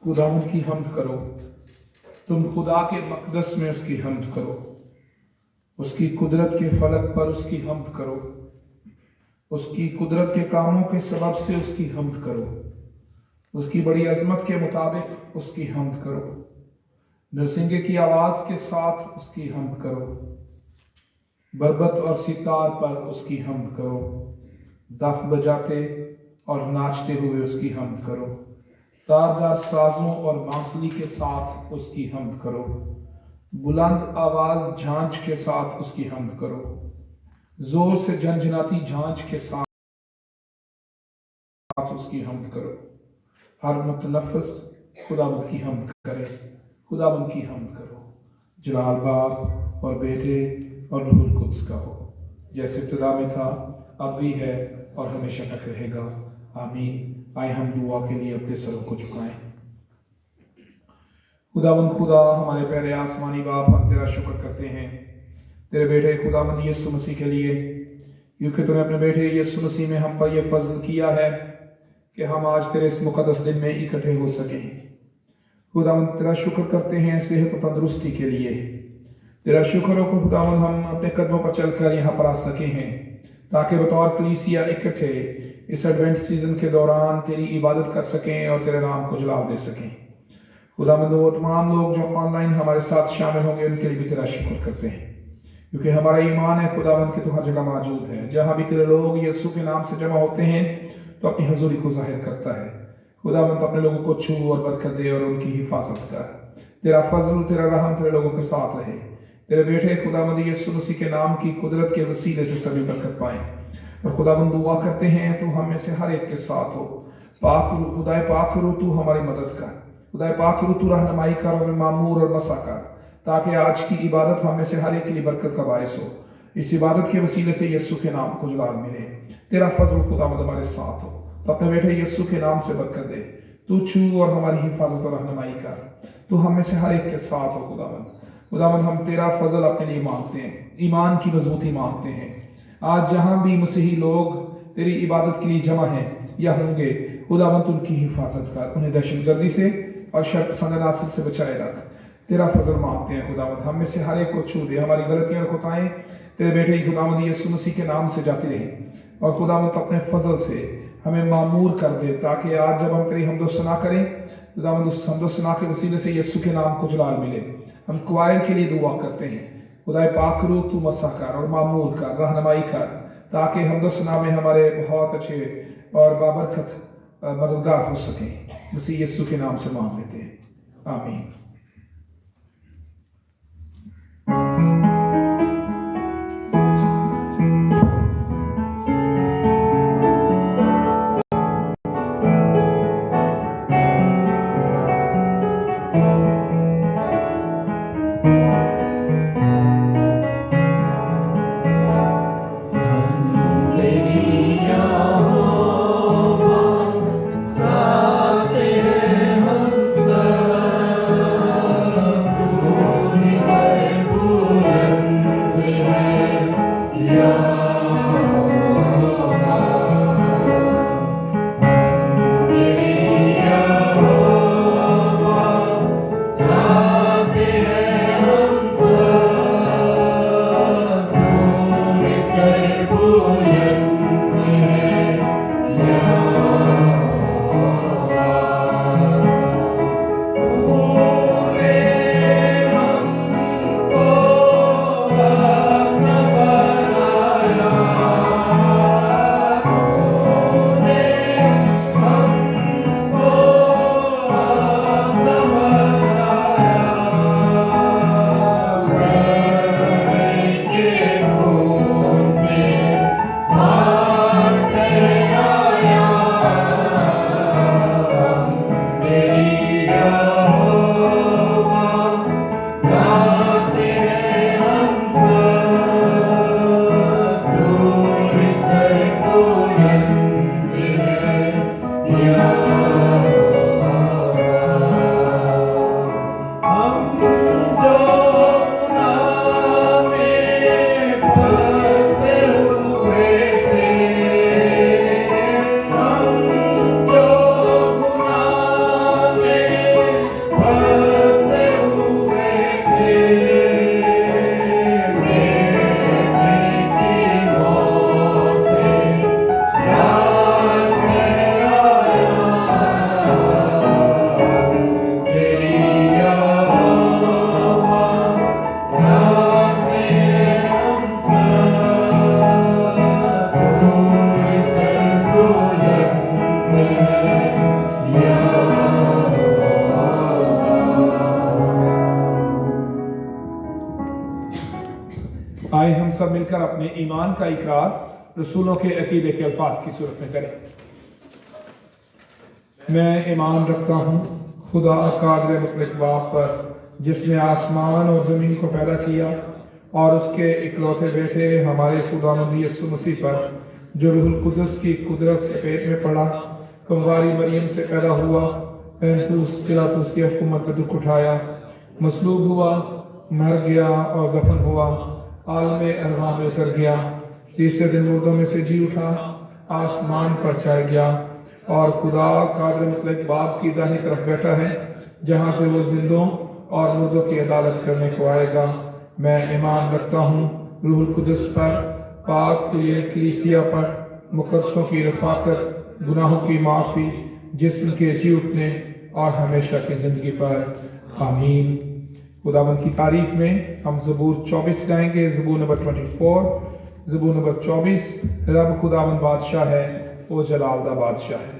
खुदावंद की हम्द करो। तुम खुदा के मकदस में उसकी हम्द करो। उसकी कुदरत के फलक पर उसकी हम्द करो। उसकी कुदरत के कामों के सबब से उसकी हम्द करो। उसकी बड़ी अजमत के मुताबिक उसकी हम्द करो। नरसिंगे की आवाज के साथ उसकी हम्द करो। बरबत और सितार पर उसकी हम्द करो। दफ बजाते और नाचते हुए उसकी हम्द करो। तारदार साजों और बांसुरी के साथ उसकी हम्द करो। बुलंद आवाज झांझ के साथ उसकी हम्द करो। जोर से झंझनाती झांझ के साथ उसकी हम्द करो। हर मुतनफस खुदावंद की हम्द करे। खुदावंद की हम्द करो। जलाल बाप और बेटे और रूहुल कुद्स का हो, जैसे इब्तिदा में था, अब भी है और हमेशा तक रहेगा। आमीन। आए हम दुआ के लिए अपने सरों को झुकाएं। खुदावंद खुदा, हमारे प्यारे आसमानी बाप, हम तेरा शुक्र करते हैं तेरे बेटे खुदावंद यीशु मसीह के लिए, क्योंकि तूने अपने बेटे यीशु मसीह में हम पर यह फजल किया है कि हम आज तेरे इस मुकद्दस दिन में इकट्ठे हो सके। खुदावंद तेरा शुक्र करते हैं सेहत और तंदुरुस्ती के लिए। तेरा शुक्र हो खुदावंद हम अपने कदमों पर चलकर यहाँ पर आ सके हैं, ताकि बतौर कलीसिया इकट्ठे इस एडवेंट सीजन के दौरान तेरी इबादत कर सकें और तेरे नाम को जलाल दे सकें। खुदावंद वो तमाम लोग जो ऑनलाइन हमारे साथ शामिल होंगे उनके लिए भी तेरा शुक्र करते हैं, क्योंकि हमारा ईमान है खुदावंद कि तू हर जगह मौजूद है। जहां भी तेरे लोग यीशु के नाम से जमा होते हैं तो अपनी हजूरी को जाहिर करता है। खुदावंद अपने लोगों को छू और बरकत दे और उनकी हिफाजत कर। तेरा फजल, तेरा रहम तेरे लोगों के साथ रहे। तेरे बेटे खुदावंद यीशु मसीह के नाम की कुदरत के वसीले से सभी बरकत पाएं। और खुदावंद दुआ करते हैं तू हम में से हर एक के साथ हो। पाक रू, खुदाए पाक रू, तू हमारी मदद कर। खुदाए पाक रू, तू रहनुमाई कर और मामूर और मसा कर, ताकि आज की इबादत हम में से हर एक के लिए बरकत का बायस हो। इस इबादत के वसीले से यीशु के नाम को जलाल मिले। तेरा फजल खुदावंद हमारे साथ हो, तो अपने बेटे यीशु के नाम से बरकत दे। तू छू और हमारी हिफाजत और रहनुमाई कर। तू हम में से हर एक के साथ हो। खुदावंद हम तेरा फजल अपने लिए मांगते हैं, ईमान की मजबूती मांगते हैं। आज जहां भी मसीही लोग तेरी इबादत के लिए जमा हैं या होंगे, खुदावंद उनकी हिफाजत कर, उन्हें दहशतगर्दी से और शर्त से बचाए रख। तेरा फजल मांगते हैं खुदावंद, हम में से हर एक को छू दे। हमारी गलतियां और खुताएं तेरे बेटे खुदावंद यीशु मसीह के नाम से जाती रहे, और खुदावंद अपने फजल से हमें मामूर कर दे, ताकि आज जब हम तेरी हमदोसना करें खुदावंद उस हमदोसना के वसीले से यीशु के नाम को जलाल मिले। हम क्वायर के लिए दुआ करते हैं, खुदाए पाक रू, तू मसा कर और मामूर कर, रहनुमाई कर, ताकि हमदोसना में हमारे बहुत अच्छे और बाबरकत मददगार हो सके। मसीह यीशु के नाम से मांग लेते हैं, आमीन। गाते हैं हम सब सब मिलकर अपने ईमान का इकरार रसूलों के अकीदे के अल्फाज की सूरत में करें। मैं ईमान रखता हूँ खुदा कादिर मुतलक बाप पर, जिसने आसमान और ज़मीन को पैदा किया, और उसके इकलौते बेटे हमारे खुदावंद यीशु मसीह पर, जो रूहुल कुदस की कुदरत से पेट में पड़ा, कुंवारी मरियम से पैदा हुआ, पैंतुस पिलातुस की हुकूमत पर दुख उठाया, मसलूब हुआ, मर गया और दफन हुआ, आलम अरवा में उतर गया, तीसरे दिन मुर्दों में से जी उठा, आसमान पर चढ़ गया और खुदा कादिर मुतलक बाप की दाहिनी तरफ बैठा है, जहाँ से वो जिंदों और मुर्दों की अदालत करने को आएगा। मैं ईमान रखता हूँ रूहुल कुदस पर, पाक कलीसिया पर, मुकद्दसों की रफाकत, गुनाहों की माफ़ी, जिस्म के जी उठने और हमेशा की ज़िंदगी पर। आमीन। खुदावंद की तारीफ में हम ज़बूर 24 गाएंगे। ज़बूर नंबर 24, ज़बूर नंबर 24। रब खुदावंद बादशाह है, वो जलाल दा बादशाह है।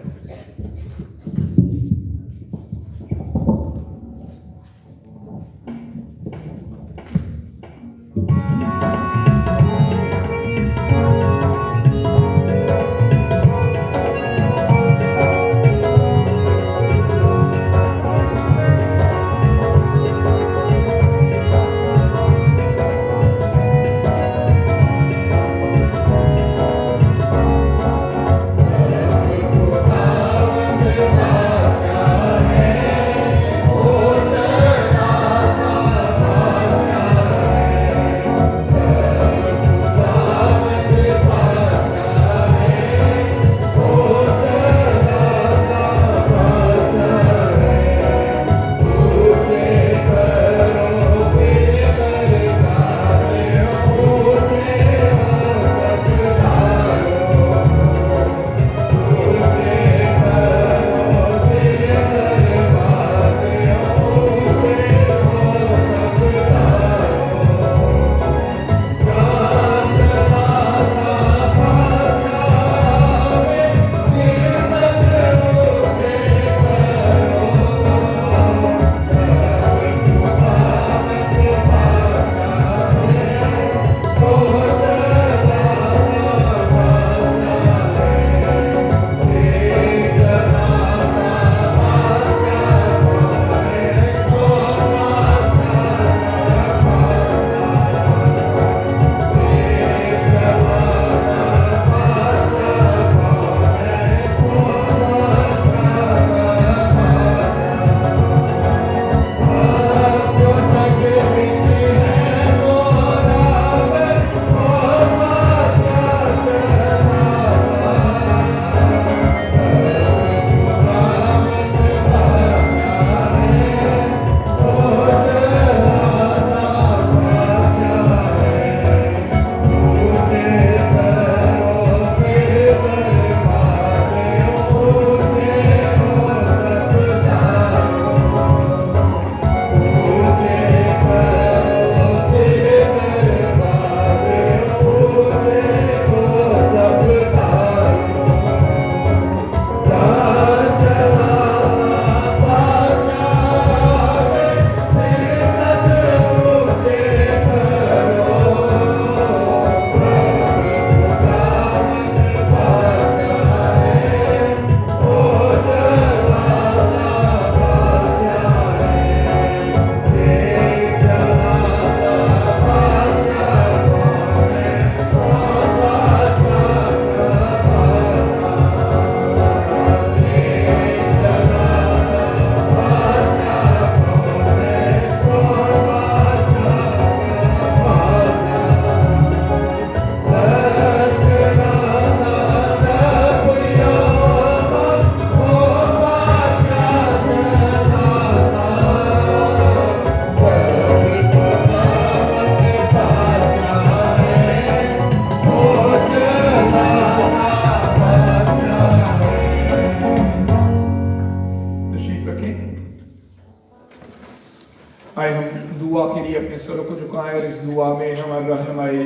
आए हम दुआ के लिए अपने सरों को झुकाएं और इस दुआ में हमारे रहनुमाई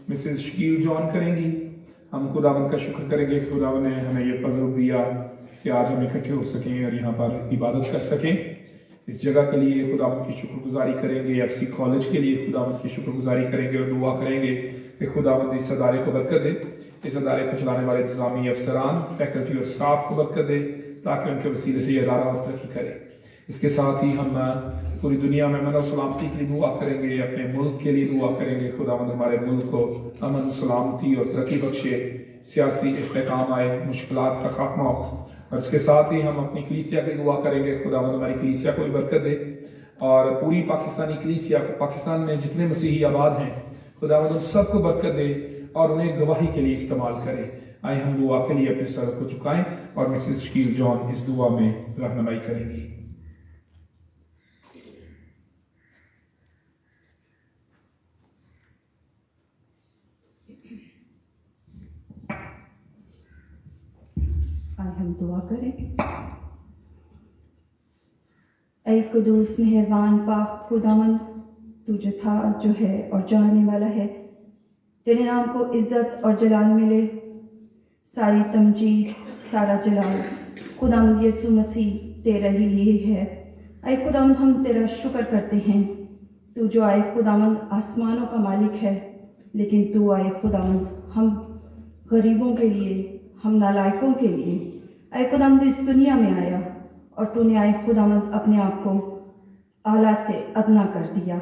मिसेस शकील जॉन करेंगी। हम खुदावंद का शुक्र करेंगे कि खुदावंद ने हमें ये फजल दिया कि आज हम इकट्ठे हो सकें और यहाँ पर इबादत कर सकें। इस जगह के लिए खुदावंद की शुक्रगुजारी करेंगे। एफसी कॉलेज के लिए खुदावंद की शुक्रगुजारी करेंगे और दुआ करेंगे कि खुदावंद इस अदारे को बरकत दे, इस अदारे को चलाने वाले इंतजामी अफसरान, फैकल्टी और स्टाफ को बरकत दे, ताकि उनके वसीले से ये अदारा और तरक्की करे। इसके साथ ही हम पूरी दुनिया में अमन और सलामती के लिए दुआ करेंगे, अपने मुल्क के लिए दुआ करेंगे। खुदावंद हमारे मुल्क को अमन, सलामती और तरक्की बख्शे, सियासी इस्तेकाम आए, मुश्किलात का खात्मा हो। और इसके साथ ही हम अपनी कलीसिया की दुआ करेंगे, खुदावंद हमारी कलीसिया को भी बरकत दे और पूरी पाकिस्तानी कलीसिया को, पाकिस्तान में जितने मसीही आबाद हैं, खुदावंद उन सबको बरकत दे और उन्हें गवाही के लिए इस्तेमाल करे। आए हम दुआ के लिए अपने सर को झुकाएं और मिसेस शकील जॉन इस दुआ में रहनुमाई करेंगी। हम दुआ करें। ऐ कुदूस मेहरबान पाक खुदावंद, तू जो था, जो है और जो आने वाला है, तेरे नाम को इज्जत और जलाल मिले। सारी तमजीद, सारा जलाल खुदावंद यीशु मसीह तेरा ही लिए है। ऐ खुदावंद, हम तेरा शुक्र करते हैं, तू जो आए खुदावंद आसमानों का मालिक है, लेकिन तू आए खुदावंद हम गरीबों के लिए, हम नालायकों के लिए। ऐ खुदावंद इस दुनिया में आया और तूने आए खुदावंद अपने आप को आला से अदना कर दिया।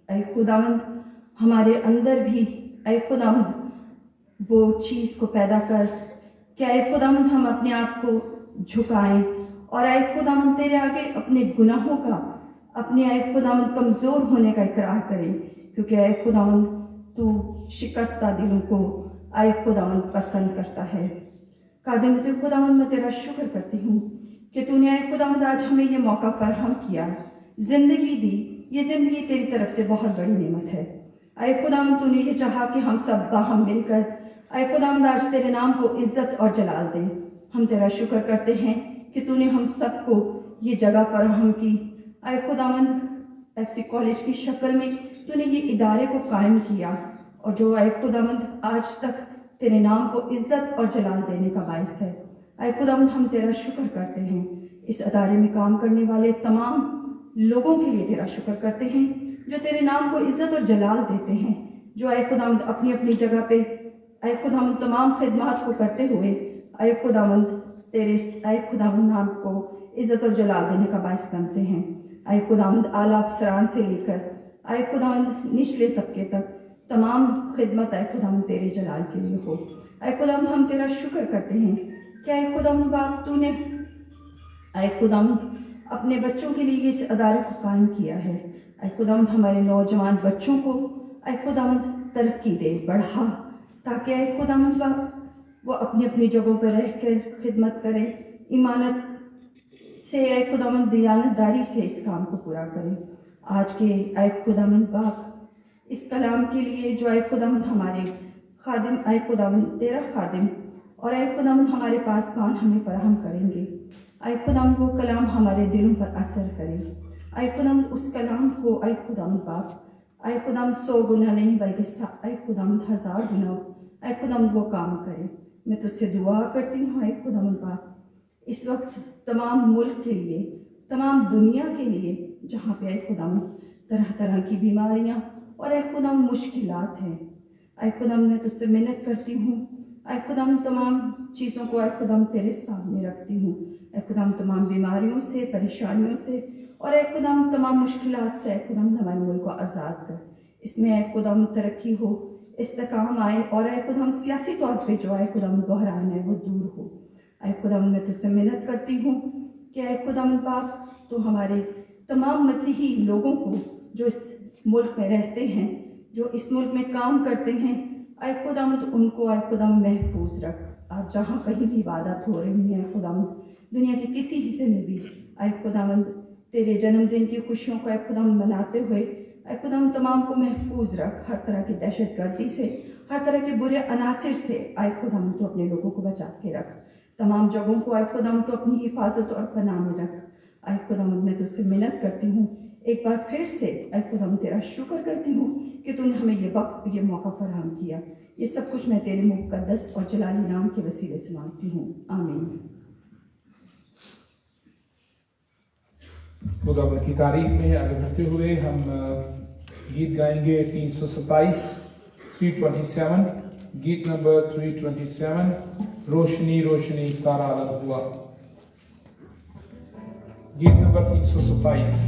ऐ खुदावंद हमारे अंदर भी ऐ खुदावंद वो चीज़ को पैदा कर कि ऐ खुदावंद हम अपने आप को झुकाएं और ऐ खुदावंद तेरे आगे अपने गुनाहों का, अपने ऐ खुदावंद कमज़ोर होने का इकरार करें, क्योंकि ऐ खुदावंद तू शिकस्ता दिलों को ऐ खुदावंद पसंद करता है। कादिर खुदावंद, मैं तेरा शुक्र करती हूँ कि तूने ऐ खुदावंद आज हमें ये मौका फराहम किया, जिंदगी दी। ये जिंदगी तेरी तरफ से बहुत बड़ी नेमत है। ऐ खुदावंद तूने ये चाहा कि हम सब बाहम मिलकर ऐ खुदावंद आज तेरे नाम को इज्जत और जलाल दें। हम तेरा शुक्र करते हैं कि तूने हम सबको ये जगह फराहम की। ऐ खुदावंद ऐसी कॉलेज की शक्ल में तूने ये इदारे को कायम किया और जो ऐ खुदावंद आज तक तेरे नाम को इज्जत और जलाल देने का बायस है। ऐ खुदावंद हम तेरा शुक्र करते हैं। इस अदारे में काम करने वाले तमाम लोगों के लिए तेरा शुक्र करते हैं, जो तेरे नाम को इज्जत और जलाल देते हैं, जो ऐ खुदावंद अपनी अपनी जगह पे ऐ खुदावंद तमाम खिदमत को करते हुए ऐ खुदावंद तेरे ऐ खुदावंद नाम को इज्जत और जलाल देने का बायस बनते हैं। ऐ खुदावंद आला अफसरान से लेकर ऐ खुदावंद निचले तबके तक तमाम खिदमत ऐ खुदावंद तेरे जलाल के लिए हो। ऐ खुदावंद हम तेरा शुक्र करते हैं कि ऐ खुदावंद बाप तूने ऐ खुदावंद अपने बच्चों के लिए इस अदारे को कायम किया है। ऐ खुदावंद हमारे नौजवान बच्चों को ऐ खुदावंद तरक्की दे, बढ़ा, ताकि ऐ खुदावंद बाप वो अपनी अपनी जगहों पर रह कर खिदमत करें, ईमानत से ऐ खुदावंद दियानतदारी से इस काम को पूरा करें। आज के ऐ खुदावंद बाप इस कलाम के लिए जो ऐ खुदावंद हमारे खादिम ऐ खुदावंद तेरा खादिम और ऐ खुदावंद हमारे पासबान हमें फराहम करेंगे, ऐ खुदावंद वो कलाम हमारे दिलों पर असर करे। ऐ खुदावंद उस कलाम को ऐ खुदावंद बाप ऐ खुदावंद 100 गुना नहीं बल्कि ऐ खुदावंद 1000 गुना ऐ खुदावंद वो काम करे। मैं तुझसे दुआ करती हूँ ऐ खुदावंद बाप, इस वक्त तमाम मुल्क के लिए, तमाम दुनिया के लिए, जहाँ पे ऐ खुदावंद तरह तरह की बीमारियाँ और ऐ खुदावंद मुश्किलात हैं, ऐ खुदावंद मैं तुझसे मिन्नत करती हूँ। ऐ खुदावंद तमाम चीज़ों को ऐ खुदावंद तेरे सामने रखती हूँ। ऐ खुदावंद तमाम बीमारियों से, परेशानियों से और ऐ खुदावंद तमाम मुश्किलात से ऐ खुदावंद हमारे मुल्क को आज़ाद कर। इसमें ऐ खुदावंद तरक्की हो, इस्तेकाम आए और ऐ खुदावंद सियासी तौर पे जो ऐ खुदावंद बहरान है वो दूर हो। ऐ खुदावंद मैं तुझसे मिन्नत करती हूँ कि ऐ खुदावंद बाप तो हमारे तमाम मसीही लोगों को जो इस मुल्क में रहते हैं, जो इस मुल्क में काम करते हैं, ऐ खुदावंद उनको ऐ खुदावंद महफूज रख। आज जहाँ कहीं भी इबादत हो रही है खुदावंद, दुनिया के किसी हिस्से में भी ऐ खुदावंद तेरे जन्मदिन की खुशियों को ऐ खुदावंद मनाते हुए ऐ खुदावंद तमाम को महफूज रख, हर तरह की दहशतगर्दी से, हर तरह के बुरे अनासिर से ऐ खुदावंद तो अपने लोगों को बचा के रख। तमाम जगहों को ऐ खुदावंद तो अपनी हिफाजत और पनाह में रख। ऐ खुदावंद मैं तुझसे मिन्नत करती हूँ, एक बार फिर से ऐ खुदावंद तेरा शुक्र करती हूँ कि तूने हमें ये वक्त, ये मौका फराहम किया। ये सब कुछ मैं तेरे मुक़द्दस और जलाली नाम के वसीले से मांगती हूँ, आमीन। खुदावंद की तारीफ में आगे बढ़ते हुए हम गीत गाएंगे 327 327, गीत नंबर 327, रोशनी रोशनी सारा अलग हुआ। गीत नंबर 327।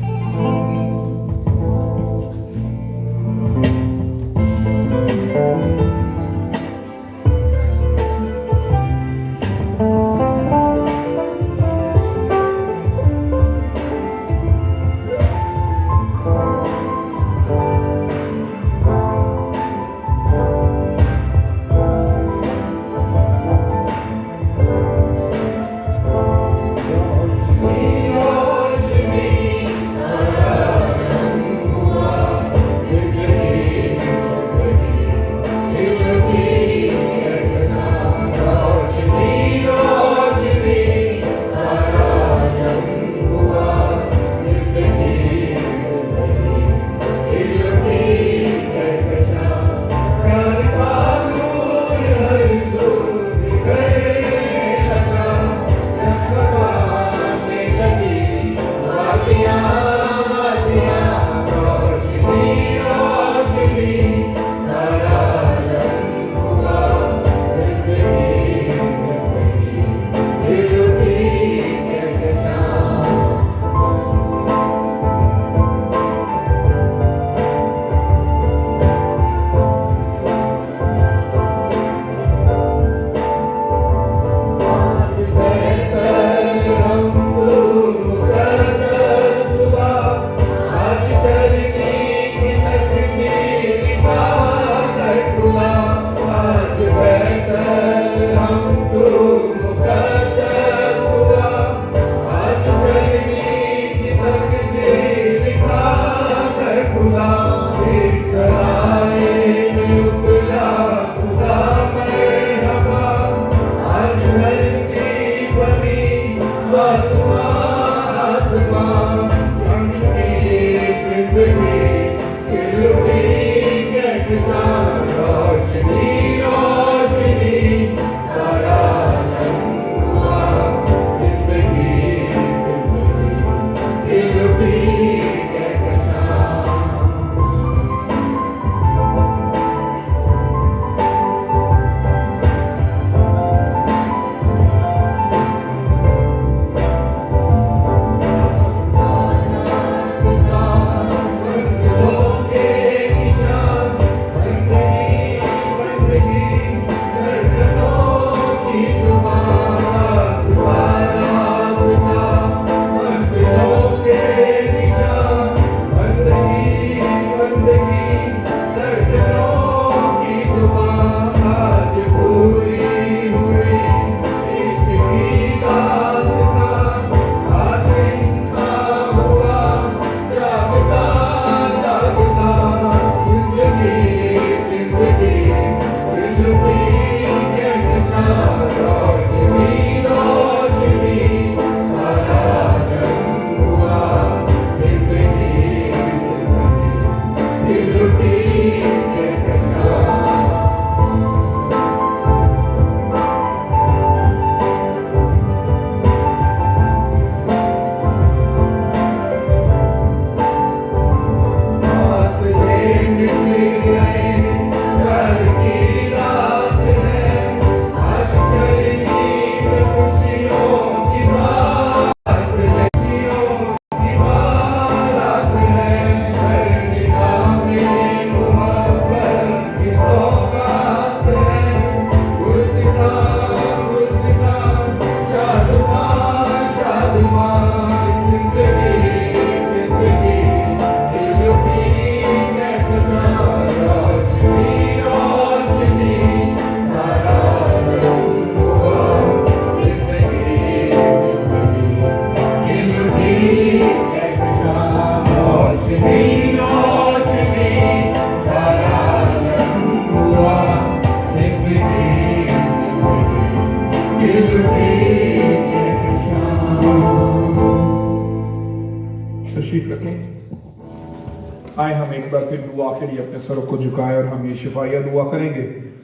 आए हम एक बार फिर दुआ के लिए अपने सरों को झुकाएं और हम ये शिफाया दुआ करेंगे।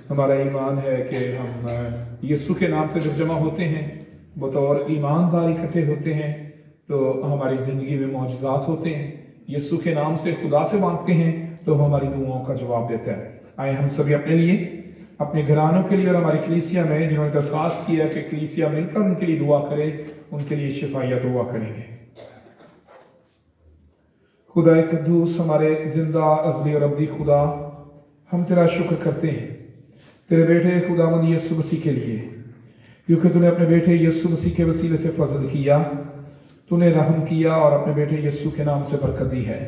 हमारा ईमान है कि हम यीशु के नाम से जब जमा होते हैं बतौर ईमानदार इकट्ठे होते हैं तो हमारी जिंदगी में मौजज़ात होते हैं। यीशु के नाम से खुदा से मांगते हैं तो हमारी दुआओं का जवाब देता है। आए हम सभी अपने लिए, अपने घरानों के लिए और हमारी कलीसिया में जिन्होंने दरख्वास्त किया कि कलीसिया मिलकर उनके लिए दुआ करे, उनके लिए शिफाया दुआ करेंगे। खुदा कद्दूस, हमारे जिंदा अज़ली और अब्दी खुदा, हम तेरा शुक्र करते हैं तेरे बेटे खुदावंद यीशु मसीह के लिए, क्योंकि तूने अपने बेटे यीशु मसीह के वसीले से फजल किया, तूने रहम किया और अपने बेटे यीशु के नाम से बरकत दी है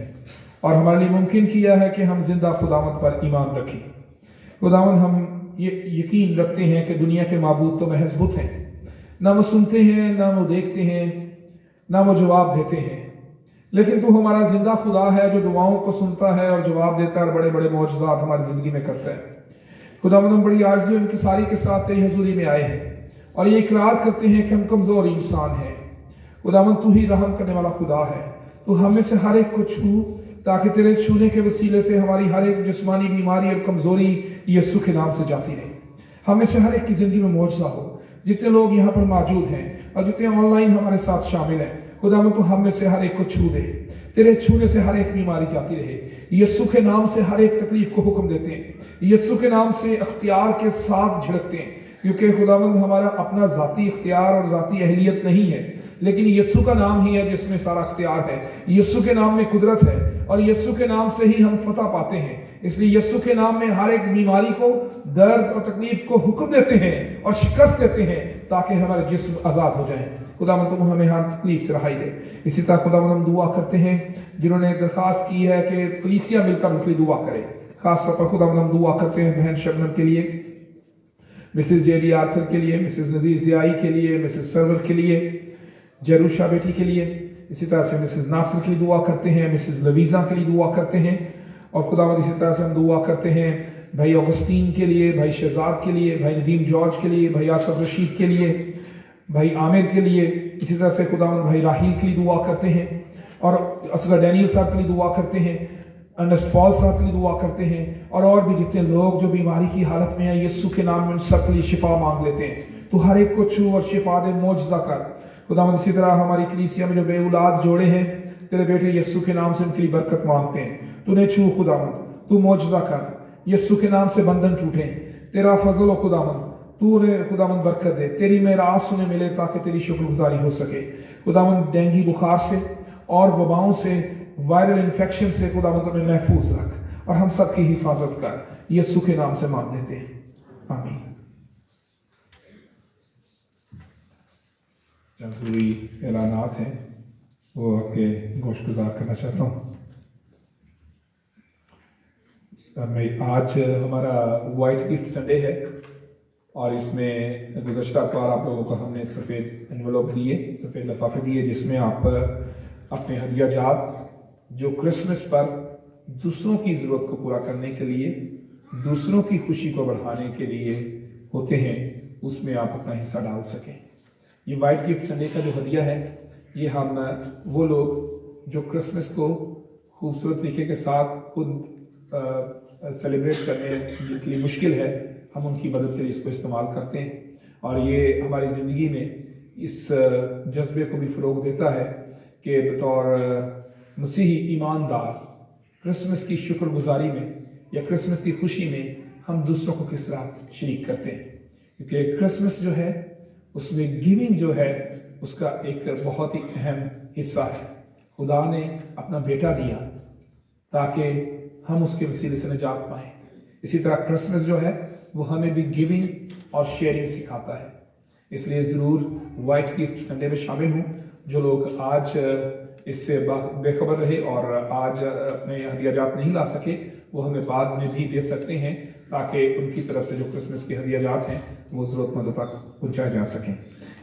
और हमारे लिए मुमकिन किया है कि हम जिंदा खुदावंद पर ईमान रखें। खुदावंद, हम ये यकीन रखते हैं कि दुनिया के माबूद तो महज बुत हैं, ना वो सुनते हैं, ना वो देखते हैं, ना वो जवाब देते हैं, लेकिन तू हमारा जिंदा खुदा है जो दुआओं को सुनता है और जवाब देता है और बड़े बड़े मौजज़ात हमारी जिंदगी में करता है। खुदावंद, हम बड़ी आर्ज़ी उनकी सारी के साथ तेरी हजूरी में आए हैं और ये इकरार करते हैं कि हम कमजोर इंसान हैं। खुदावंद, तू ही रहम करने वाला खुदा है, तू हमें से हर एक को छू, ताकि तेरे छूने के वसीले से हमारी हर एक जिस्मानी बीमारी और कमजोरी यीशु के नाम से जाती रहे। हमें से हर एक की जिंदगी में मौजज़ा हो, जितने लोग यहाँ पर मौजूद हैं और जितने ऑनलाइन हमारे साथ शामिल हैं। खुदावंद, तू हम में से हर एक को छू दे, तेरे छूने से हर एक बीमारी जाती रहे। यीशु के नाम से हर एक तकलीफ को हुक्म देते हैं, यीशु के नाम से अख्तियार के साथ झिड़कते हैं, क्योंकि खुदावंद हमारा अपना जाती इख्तियार और जाती अहलियत नहीं है, लेकिन यीशु का नाम ही है जिसमें सारा इख्तियार है। यीशु के नाम में कुदरत है और यीशु के नाम से ही हम फतह पाते हैं। इसलिए यीशु के नाम में हर एक बीमारी को, दर्द और तकलीफ को हुक्म देते हैं और शिकस्त देते हैं, ताकि हमारे जिस्म आजाद हो जाए। खुदावंद, तुम हमें हर तकलीफ से रहाई दे। इसी तरह खुदावंद, हम दुआ करते हैं जिन्होंने दरखास्त की है कि कलीसिया मिलकर उनके लिए दुआ करे। खासतौर पर खुदावंद, हम दुआ करते हैं बहन शबनम के लिए, मिसेस जेडी आर्थर के लिए, मिसेस नजीर जियाई के लिए, मिसेस सरवर के लिए, जरूशा बेटी के लिए, इसी तरह से मिसेस नासिर के लिए दुआ करते हैं, मिसेस लवीजा के लिए दुआ करते हैं और खुदावंद इसी तरह से हम दुआ करते हैं भाई ऑगस्टीन के लिए, भाई शहजाद के लिए, भाई नदीम जॉर्ज के लिए, भाई आसफ रशीद के लिए, भाई आमिर के लिए, इसी तरह से खुदावंद भाई राहील के लिए दुआ करते हैं और असगर डैनियल साहब के लिए दुआ करते हैं, अनस पॉल साहब के लिए दुआ करते हैं और भी जितने लोग जो बीमारी की हालत में हैं, यीशु के नाम में उन सब के लिए शिफा मांग लेते हैं। तो हर एक को छू और शिफा दे, मौजज़ा कर खुदावंद। इसी तरह हमारी कलीसिया में जो बेऔलाद जोड़े हैं, तेरे बेटे यीशु के नाम से उनके लिए बरकत मांगते हैं। तूने छू खुदावंद, तू मौजज़ा कर, यीशु के नाम से बंधन टूटे, तेरा फजल हो खुदावंद, तूने खुदावंद बरकत दे, तेरी मेरास उन्हें मिले ताकि तेरी शुक्रगुजारी हो सके। खुदावंद, डेंगू बुखार से और वबाओं से, वायरल इन्फेक्शन से खुदावंद उन्हें महफूज रख और हम सब की हिफाजत कर, यीशु के नाम से मांग लेते हैं, आमीन। जरूरी ऐलानात हैं, वो आपके गोशगुजार करना चाहता हूँ। आज हमारा वाइट गिफ्ट संडे है और इसमें गुज़श्ता बार आप लोगों को हमने सफ़ेद एनवलप दिए, सफ़ेद लिफाफे दिए, जिसमें आप अपने हदिया जात जो क्रिसमस पर दूसरों की ज़रूरत को पूरा करने के लिए, दूसरों की खुशी को बढ़ाने के लिए होते हैं, उसमें आप अपना हिस्सा डाल सकें। ये वाइट गिफ्ट संडे का जो हदिया है, ये हम वो लोग जो क्रिसमस को खूबसूरत तरीके के साथ खुद सेलिब्रेट करने जिनके लिए मुश्किल है, हम उनकी मदद के लिए इसको इस्तेमाल करते हैं और ये हमारी ज़िंदगी में इस जज्बे को भी फ़रोग़ देता है कि बतौर मसीही ईमानदार क्रिसमस की शुक्रगुजारी में या क्रिसमस की खुशी में हम दूसरों को किस तरह शरीक करते हैं, क्योंकि क्रिसमस जो है उसमें गिविंग जो है उसका एक बहुत ही अहम हिस्सा है। खुदा ने अपना बेटा दिया ताकि हम उसके वसीले से निजात पाएं। इसी तरह क्रिसमस जो है वो हमें भी गिविंग और शेयरिंग सिखाता है। इसलिए ज़रूर वाइट गिफ्ट संडे में शामिल हूँ। जो लोग आज इससे बेखबर रहे और आज अपने हदियाजात नहीं ला सके, वो हमें बाद में भी दे सकते हैं ताकि उनकी तरफ से जो क्रिसमस के हदियाजात हैं वो ज़रूरतमंदों तक पहुँचाए जा सकें।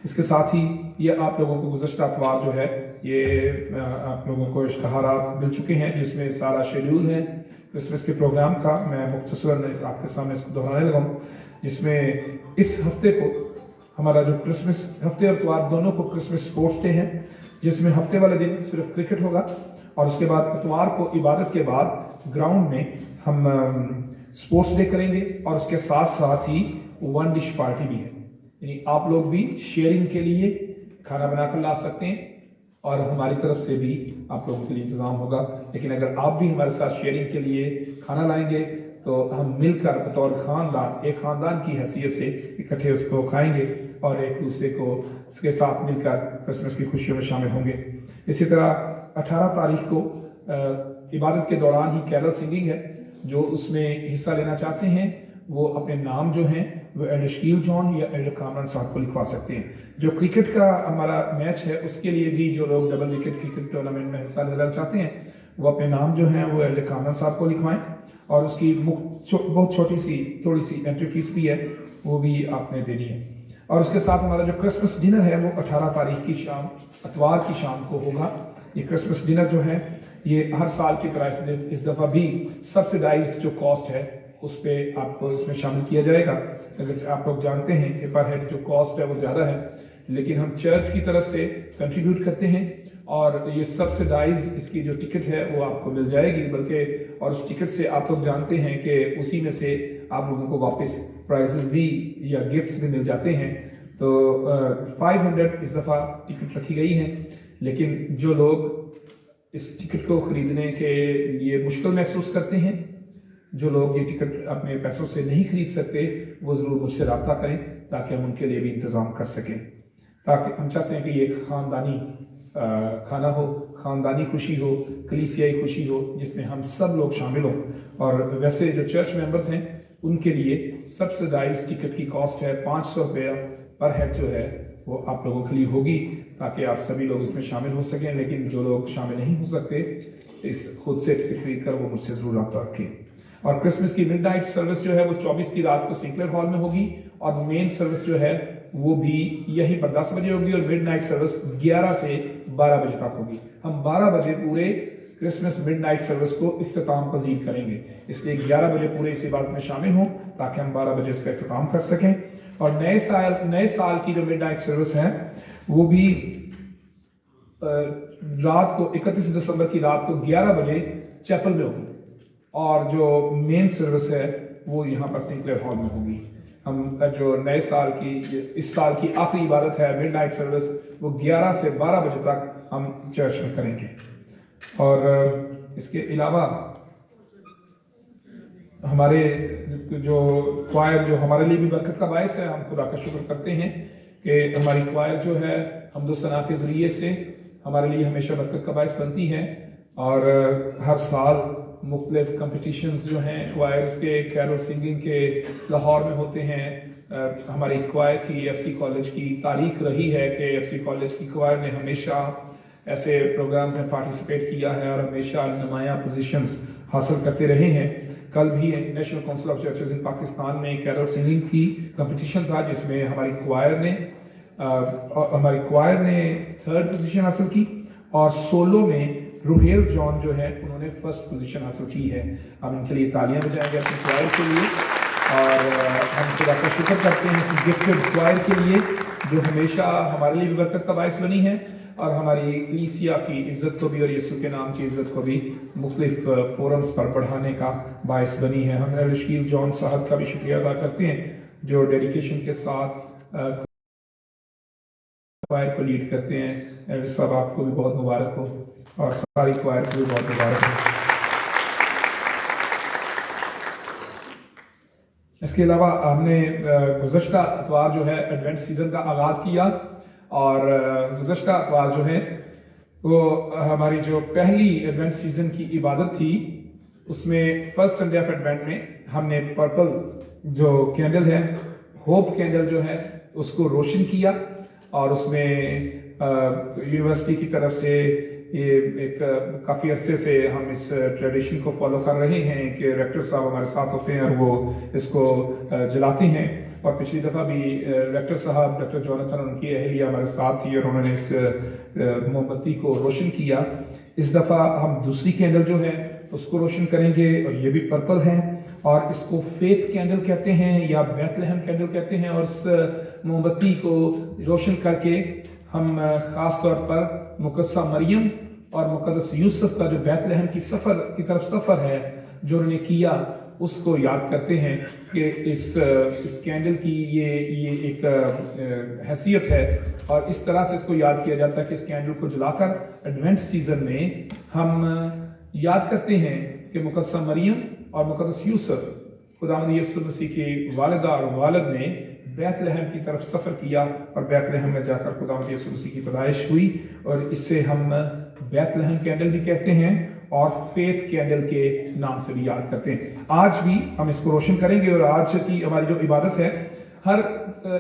इसके साथ ही ये आप लोगों को गुज़श्ता अतवार जो है ये आप लोगों को इश्तहारात मिल चुके हैं, जिसमें सारा शेड्यूल है क्रिसमस के प्रोग्राम का। मैं मुख्तसरन आपके सामने इसको दोहराने लगा हूँ, जिसमें इस हफ्ते को हमारा जो क्रिसमस हफ्ते और इतवार दोनों को क्रिसमस स्पोर्ट्स डे है, जिसमें हफ्ते वाले दिन सिर्फ क्रिकेट होगा और उसके बाद इतवार को इबादत के बाद ग्राउंड में हम स्पोर्ट्स डे करेंगे और उसके साथ साथ ही वन डिश पार्टी भी है, यानी आप लोग भी शेयरिंग के लिए खाना बनाकर ला सकते हैं और हमारी तरफ से भी आप लोगों के लिए इंतजाम होगा। लेकिन अगर आप भी हमारे साथ शेयरिंग के लिए खाना लाएंगे तो हम मिलकर बतौर खानदान, एक खानदान की हैसियत से इकट्ठे उसको खाएंगे और एक दूसरे को उसके साथ मिलकर क्रिसमस की खुशियों में शामिल होंगे। इसी तरह 18 तारीख को इबादत के दौरान ही कैरल सिंगिंग है। जो उसमें हिस्सा लेना चाहते हैं वो अपने नाम जो हैं वो एल्डर शकील जॉन या एल्डर कामरान साहब को लिखवा सकते हैं। जो क्रिकेट का हमारा मैच है उसके लिए भी जो लोग डबल विकेट क्रिकेट टूर्नामेंट में हिस्सा लेना चाहते हैं वो अपने नाम जो हैं वो एल्डर कामरान साहब को लिखवाएं और उसकी बहुत छोटी सी थोड़ी सी एंट्री फीस भी है, वो भी आपने देनी है। और उसके साथ हमारा जो क्रिसमस डिनर है वो 18 तारीख की शाम, इतवार की शाम को होगा। ये क्रिसमस डिनर जो है ये हर साल की तरह इस दफ़ा भी सब्सिडाइज्ड जो कॉस्ट है उस पर आपको इसमें शामिल किया जाएगा। अगर आप लोग जानते हैं कि पर हेड जो कॉस्ट है वो ज़्यादा है, लेकिन हम चर्च की तरफ से कंट्रीब्यूट करते हैं और ये सब्सिडाइज्ड इसकी जो टिकट है वो आपको मिल जाएगी। बल्कि और उस टिकट से आप लोग जानते हैं कि उसी में से आप लोगों को वापस प्राइजेस भी या गिफ्ट्स भी मिल जाते हैं। तो 500 इस दफ़ा टिकट रखी गई है, लेकिन जो लोग इस टिकट को खरीदने के लिए मुश्किल महसूस करते हैं, जो लोग ये टिकट अपने पैसों से नहीं खरीद सकते, वो ज़रूर मुझसे रब्ता करें ताकि हम उनके लिए भी इंतज़ाम कर सकें। ताकि हम चाहते हैं कि ये खानदानी खाना हो, खानदानी खुशी हो, कलीसियाई खुशी हो, जिसमें हम सब लोग शामिल हों। और वैसे जो चर्च मेंबर्स हैं उनके लिए सब्सिडाइज टिकट की कॉस्ट है 500 रुपया पर हेड जो है वो आप लोगों के लिए होगी, ताकि आप सभी लोग इसमें शामिल हो सकें। लेकिन जो लोग शामिल नहीं हो सकते इस खुद से टिकट खरीद कर वो मुझसे जरूर रब्ता रखें। और क्रिसमस की मिडनाइट सर्विस जो है वो 24 की रात को सिंक्लेयर हॉल में होगी और मेन सर्विस जो है वो भी यहीं पर 10 बजे होगी और मिडनाइट सर्विस 11 से 12 बजे तक होगी। हम 12 बजे पूरे क्रिसमस मिडनाइट सर्विस को इख्तिताम पजीर करेंगे, इसलिए 11 बजे पूरे इस इबादत में शामिल हों ताकि हम 12 बजे इसका इख्तिताम कर सकें। और नए साल की जो मिडनाइट सर्विस है वो भी रात को 31 दिसंबर की रात को 11 बजे चैपल में होगी और जो मेन सर्विस है वो यहाँ पर सिंक्लेयर हॉल में होगी। हम जो नए साल की इस साल की आखिरी इबादत है मिडनाइट सर्विस वो 11 से 12 बजे तक हम चर्च में करेंगे। और इसके अलावा हमारे जो क्वायर जो हमारे लिए भी बरकत का बायस है, हम खुदा का शुक्र करते हैं कि हमारी क्वायर जो है हम्दो सना के ज़रिए से हमारे लिए हमेशा बरकत का बायस बनती है। और हर साल मुख्तलिफ कंपटिशन्स जो हैं क्वायर्स के, कैरल सिंगिंग के लाहौर में होते हैं। हमारी क्वायर की एफसी कॉलेज की तारीख रही है कि एफसी कॉलेज की क्वायर ने हमेशा ऐसे प्रोग्राम्स में पार्टिसिपेट किया है और हमेशा नुमायां पोजीशंस हासिल करते रहे हैं। कल भी नेशनल काउंसिल ऑफ चर्चेज इन पाकिस्तान में कैरल सिंगिंग की कंपटीशन था जिसमें हमारी क्वायर ने 3rd पोजीशन हासिल की और सोलो में रुहेल जॉन जो है उन्होंने 1st पोजीशन हासिल की है। हम इनके लिए तालियां बजाएंगे अपनी क्वायर के लिए और हम खुदा का शुक्र करते हैं इस गिफ्टेड क्वायर के लिए जो हमेशा हमारे लिए भी बरकत का बायस बनी है और हमारी कलीसिया की इज्जत को भी और यीशु के नाम की इज्जत को भी मुख्तलिफ फोरम्स पर बढ़ाने का बायस बनी है। हम एल्डर शकील जॉन साहब का भी शुक्रिया अदा करते हैं जो डेडिकेशन के साथ क्वायर को लीड करते हैं। एल्डर साहब आपको भी बहुत मुबारक हो और सारी क्वायर को भी बहुत मुबारक हो। इसके अलावा हमने गुज़श्ता इतवार जो है एडवेंट सीजन का आगाज किया और गुज़श्ता इतवार जो है वो हमारी जो पहली एडवेंट सीजन की इबादत थी उसमें फर्स्ट संडे ऑफ एडवेंट में हमने पर्पल जो कैंडल है, होप कैंडल जो है उसको रोशन किया और उसमें यूनिवर्सिटी की तरफ से ये एक काफ़ी अरसे से हम इस ट्रेडिशन को फॉलो कर रहे हैं कि रेक्टर साहब हमारे साथ होते हैं और वो इसको जलाते हैं। और पिछली दफ़ा भी रेक्टर साहब डॉक्टर जोनाथन उनकी अहलिया हमारे साथ थी और उन्होंने इस मोमबत्ती को रोशन किया। इस दफ़ा हम दूसरी कैंडल जो है उसको रोशन करेंगे और ये भी पर्पल है और इसको फेथ कैंडल कहते हैं या बैतलहम कैंडल कहते हैं। और इस मोमबत्ती को रोशन करके हम ख़ास तौर पर मुकद्दसा मरियम और मुकद्दस यूसुफ का जो बैतलहम की तरफ सफ़र है जो उन्होंने किया उसको याद करते हैं कि इस कैंडल की ये एक हैसियत है और इस तरह से इसको याद किया जाता है कि इस कैंडल को जलाकर एडवेंट सीजन में हम याद करते हैं कि मुकद्दसा मरियम और मुक़द्दस यूसुफ खुदावंद यीशु मसीह की वालिदा और वालिद ने बैतलहम की तरफ सफ़र किया और बैतलहम में जाकर खुदावंद यीशु मसीह की पैदाइश हुई, और इससे हम बैतलहम कैंडल भी कहते हैं और फेथ कैंडल के नाम से भी याद करते हैं। आज भी हम इसको रोशन करेंगे, और आज की हमारी जो इबादत है, हर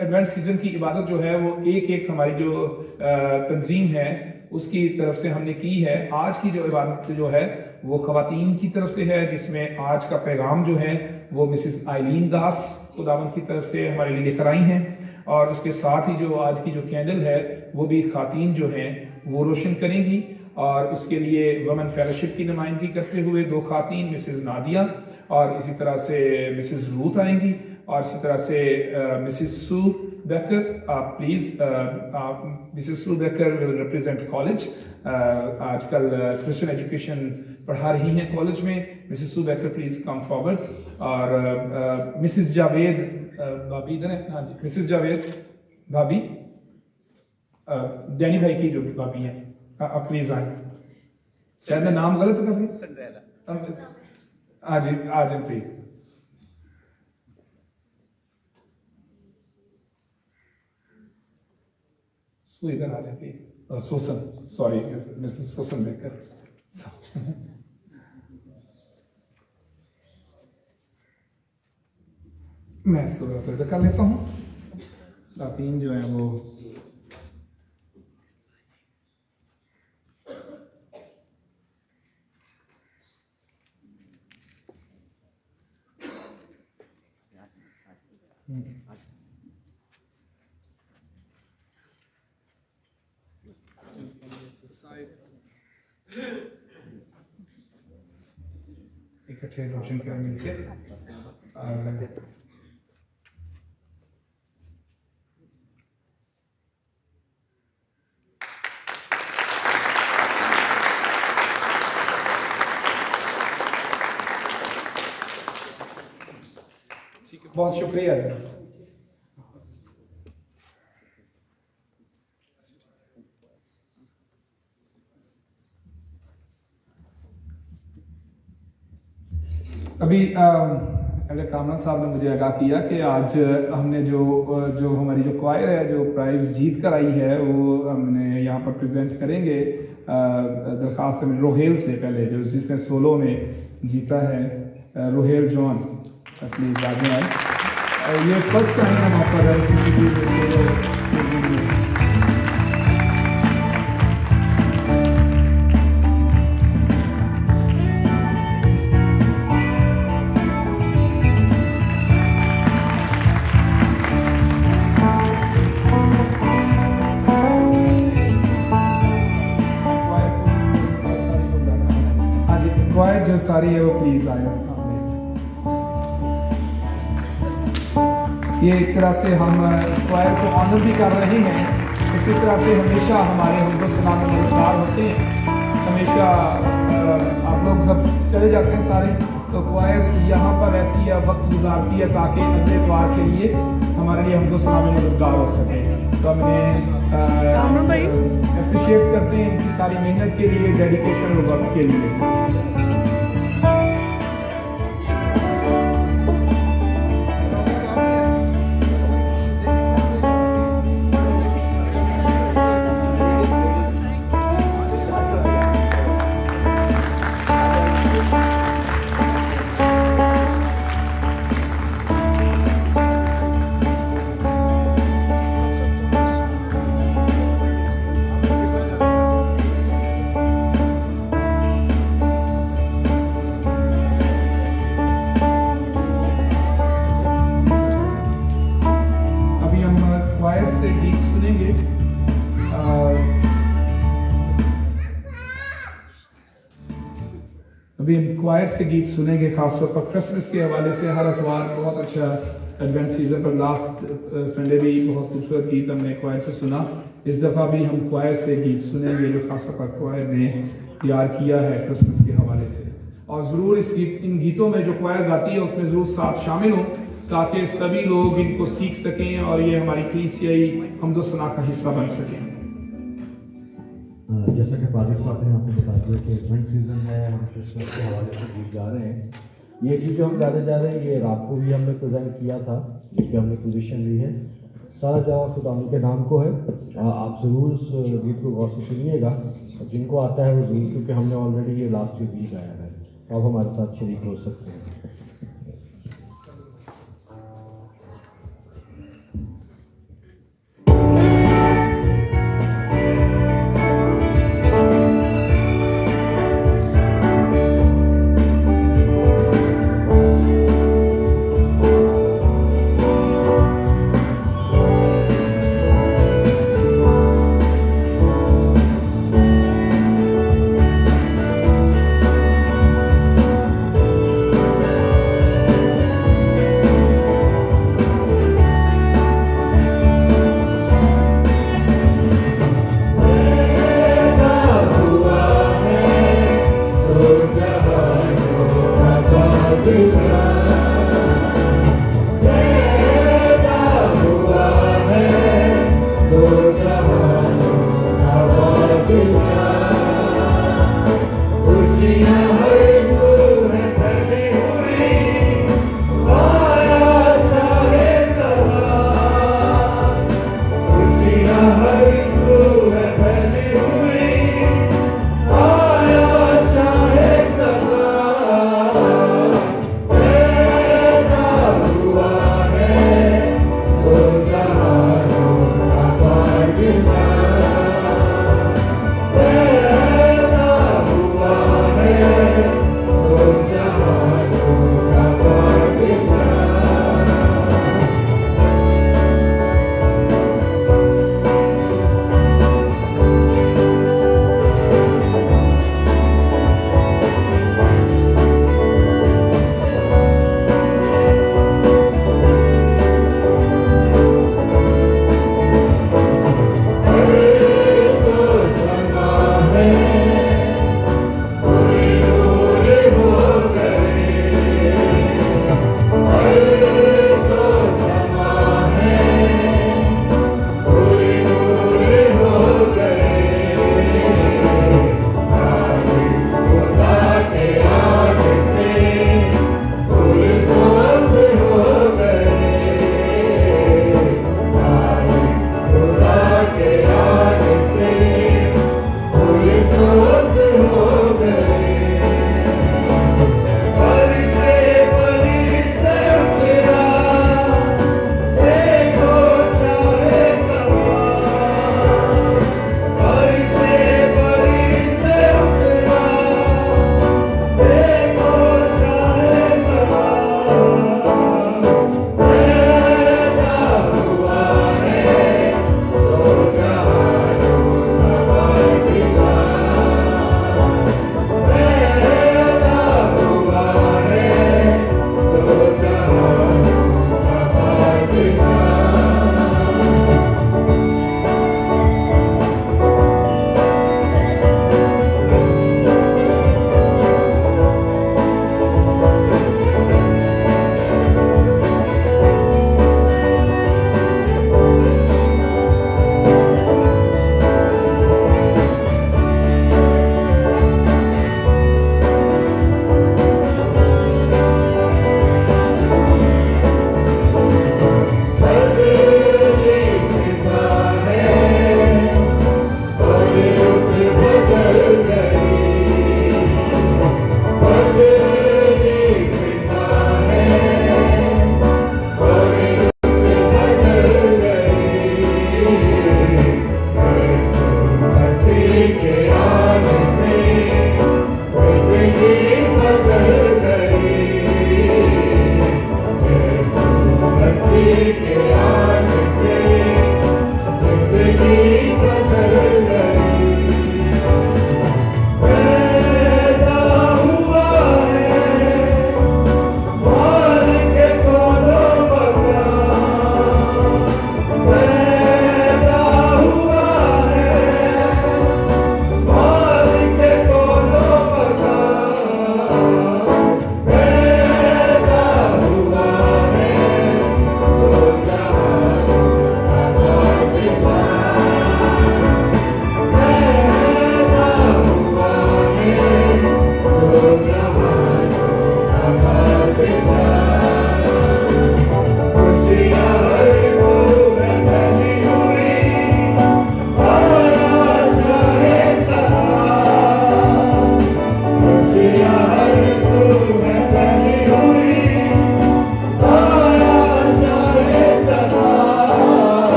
एडवेंट सीजन की इबादत जो है वो एक एक हमारी जो तंजीम है उसकी तरफ से हमने की है। आज की जो इबादत जो है वो ख़वातीन की तरफ से है, जिसमें आज का पैगाम जो है वो मिसिस आइलीन दास खुदावंद की तरफ से हमारे लिए लेकर आई हैं, और उसके साथ ही जो आज की जो कैंडल है वो भी खातीन जो हैं वो रोशन करेंगी। और उसके लिए वुमेन फेलोशिप की नुमाइंदगी करते हुए 2 खातीन मिसिस नादिया और इसी तरह से मिसिस रूथ आएंगी, और इसी तरह से Mrs Sue Baker. Please Mrs Sue Baker will represent college. आजकल क्रिश्चियन एजुकेशन पढ़ा रही हैं कॉलेज में। Mrs Sue Baker please come forward. और मिसिस जावेद भाभी इधर है, हाँ जी, मिसिस जावेद भाभी डैनी भाई की जो भाभी हैं, आप प्लीज आए। शायद मैं नाम गलत कर दिया। आज आज प्लीज इधर आ जाए प्लीज। सोसन, सॉरी मिसेस सोसन बेकर। मैं इसको थोड़ा सा कर लेता हूँ। खातीन जो है वो इकट्ठे रोशन कर मिलके। बहुत शुक्रिया जी। अभी कामना साहब ने मुझे आगाह किया कि आज हमने जो हमारी जो क्वायर है जो प्राइज़ जीत कर आई है वो हमने यहाँ पर प्रेजेंट करेंगे। दरख्वास्त में रोहेल से पहले जिसने सोलो में जीता है, रोहेल जॉन, प्लीज आगे आए। ये फर्स्ट टाइम है वहाँ पर जो सारी है वो प्लीज आए सामने। ये एक तरह से हम क्वायर को ऑनर भी कर रहे हैं। इस तरह से हमेशा हमारे हमको सलाम नमस्कार होते हैं। हमेशा आप लोग सब चले जाते हैं सारे, तो क्वायर यहाँ पर रहती है, वक्त गुजारती है ताकि अगले द्वार के लिए हमारे लिए हमको सलाम मददगार हो सके। तो हमें अप्रिशिएट करते हैं इनकी सारी मेहनत के लिए, डेडिकेशन और वक्त के लिए। अभी हम क्वायर से गीत सुनेंगे, खासतौर पर क्रिसमस के हवाले से। हर अखबार बहुत अच्छा एडवेंट सीजन पर लास्ट संडे भी बहुत खूबसूरत गीत हमने क्वायर से सुना। इस दफ़ा भी हम क्वायर से गीत सुनेंगे जो खासतौर पर क्वायर ने तैयार किया है क्रिसमस के हवाले से। और ज़रूर इन गीतों में जो क्वायर गाती है उसमें ज़रूर साथ शामिल हो ताकि सभी लोग इनको सीख सकें और ये हमारी कलीसियाई हमदो सना का हिस्सा बन सकें। जैसा कि पादिर साहब ने आपको बता दिया कि एडवेंट सीजन है, हम क्रिसमस के हवाले से गीत गा रहे हैं। ये चीज़ जो हम गाते जा रहे हैं ये रात को भी हमने प्रेजेंट किया था, जिस पे हमने पोजीशन ली है। सारा जवाब खुदावंद के नाम को है। आप ज़रूर उस गीत को गौर से सुनिएगा, और जिनको आता है वो ज़रूर, क्योंकि हमने ऑलरेडी ये लास्ट वीक भी गाया है। तो आप हमारे साथ शरीक हो सकते हैं।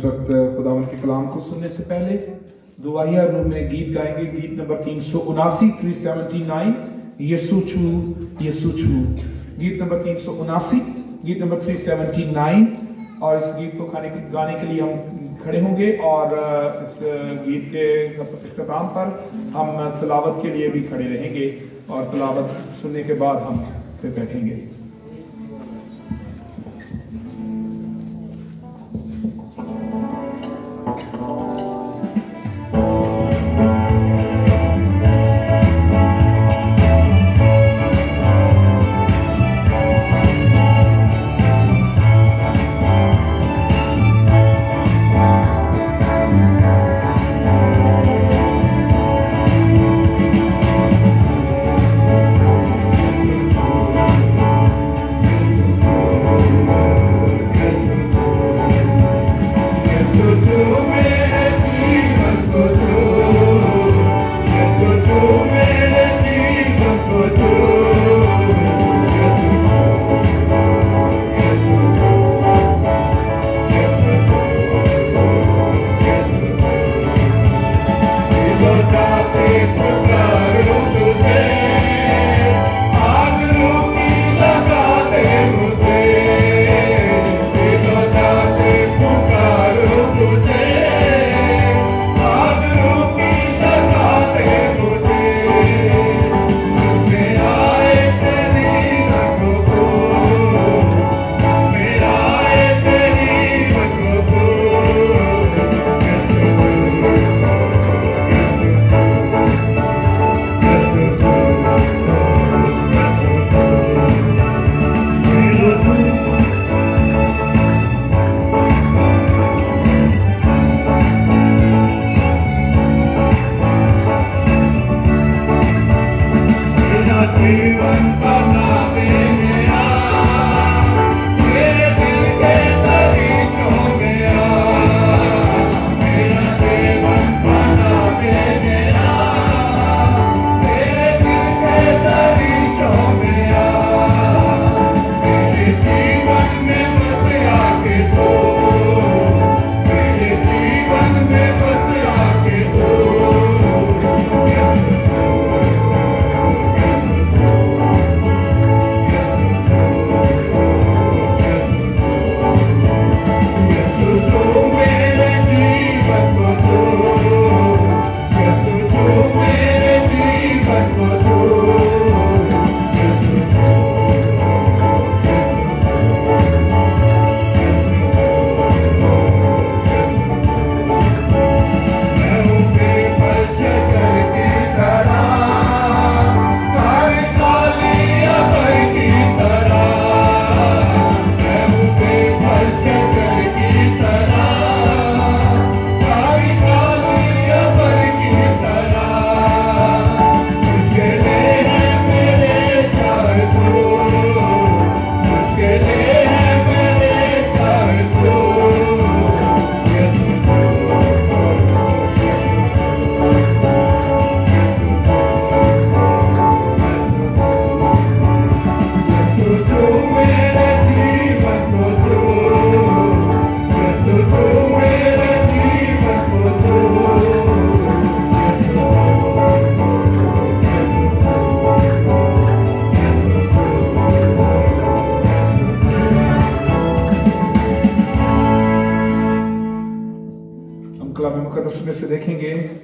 इस वक्त खुदावन के कलाम को सुनने से पहले दुआया रूम में गीत गाएंगे। गीत नंबर 379 यीशु छू यीशु छू। गीत नंबर 379, गीत नंबर 379। और इस गीत को गाने के लिए हम खड़े होंगे और इस गीत के इख्तिताम पर हम तिलावत के लिए भी खड़े रहेंगे और तिलावत सुनने के बाद हम फिर बैठेंगे।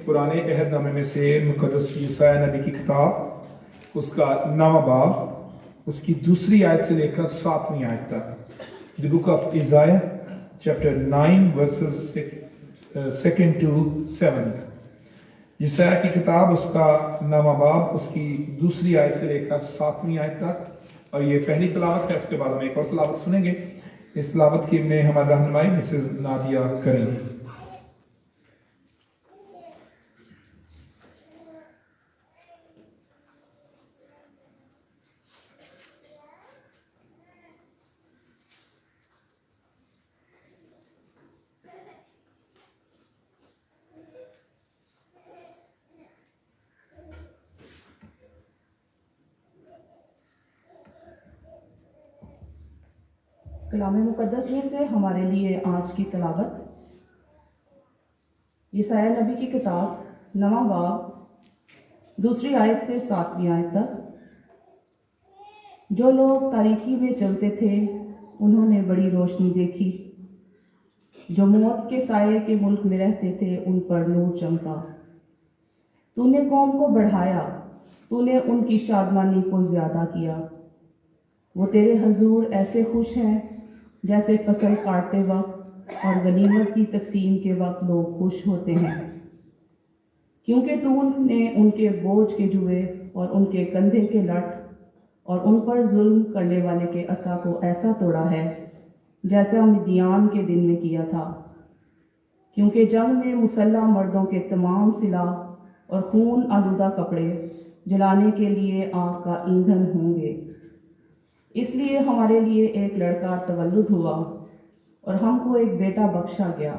पुराने अहदनामे में से मुकद्दस यशायाह नबी की किताब उसका 9वां बाब उसकी दूसरी आयत से लेकर 7वीं आयत तक। The book of Isaiah chapter 9 verses 2 to 7। यशायाह की किताब उसका 9वां बाब उसकी दूसरी आयत से लेकर 7वीं आयत तक। और ये पहली तिलावत है, इसके बाद हम एक और तिलावत सुनेंगे। इस तिलावत की में हमारा रहनुमाई मिसेस नादिया करेंगी। कलाम मुक़द्दस में से हमारे लिए आज की तिलावत यशायाह नबी की किताब 9वां बाब 2 आयत से 7वीं आयत तक। जो लोग तारीकी में चलते थे उन्होंने बड़ी रोशनी देखी, जो मौत के साये के मुल्क में रहते थे उन पर नूर चमका। तूने कौम को बढ़ाया, तूने उनकी शादमानी को ज्यादा किया। वो तेरे हजूर ऐसे खुश हैं जैसे फसल काटते वक्त और गनीमत की तकसीम के वक्त लोग खुश होते हैं, क्योंकि तूने उनके बोझ के जुए और उनके कंधे के लठ और उन पर जुल्म करने वाले के असा को ऐसा तोड़ा है जैसा मिदियान के दिन में किया था। क्योंकि जंग में मुसल्लह मर्दों के तमाम सिलाह और खून आलूदा कपड़े जलाने के लिए आग का ईंधन होंगे। इसलिए हमारे लिए एक लड़का तवल्लुद हुआ और हमको एक बेटा बख्शा गया,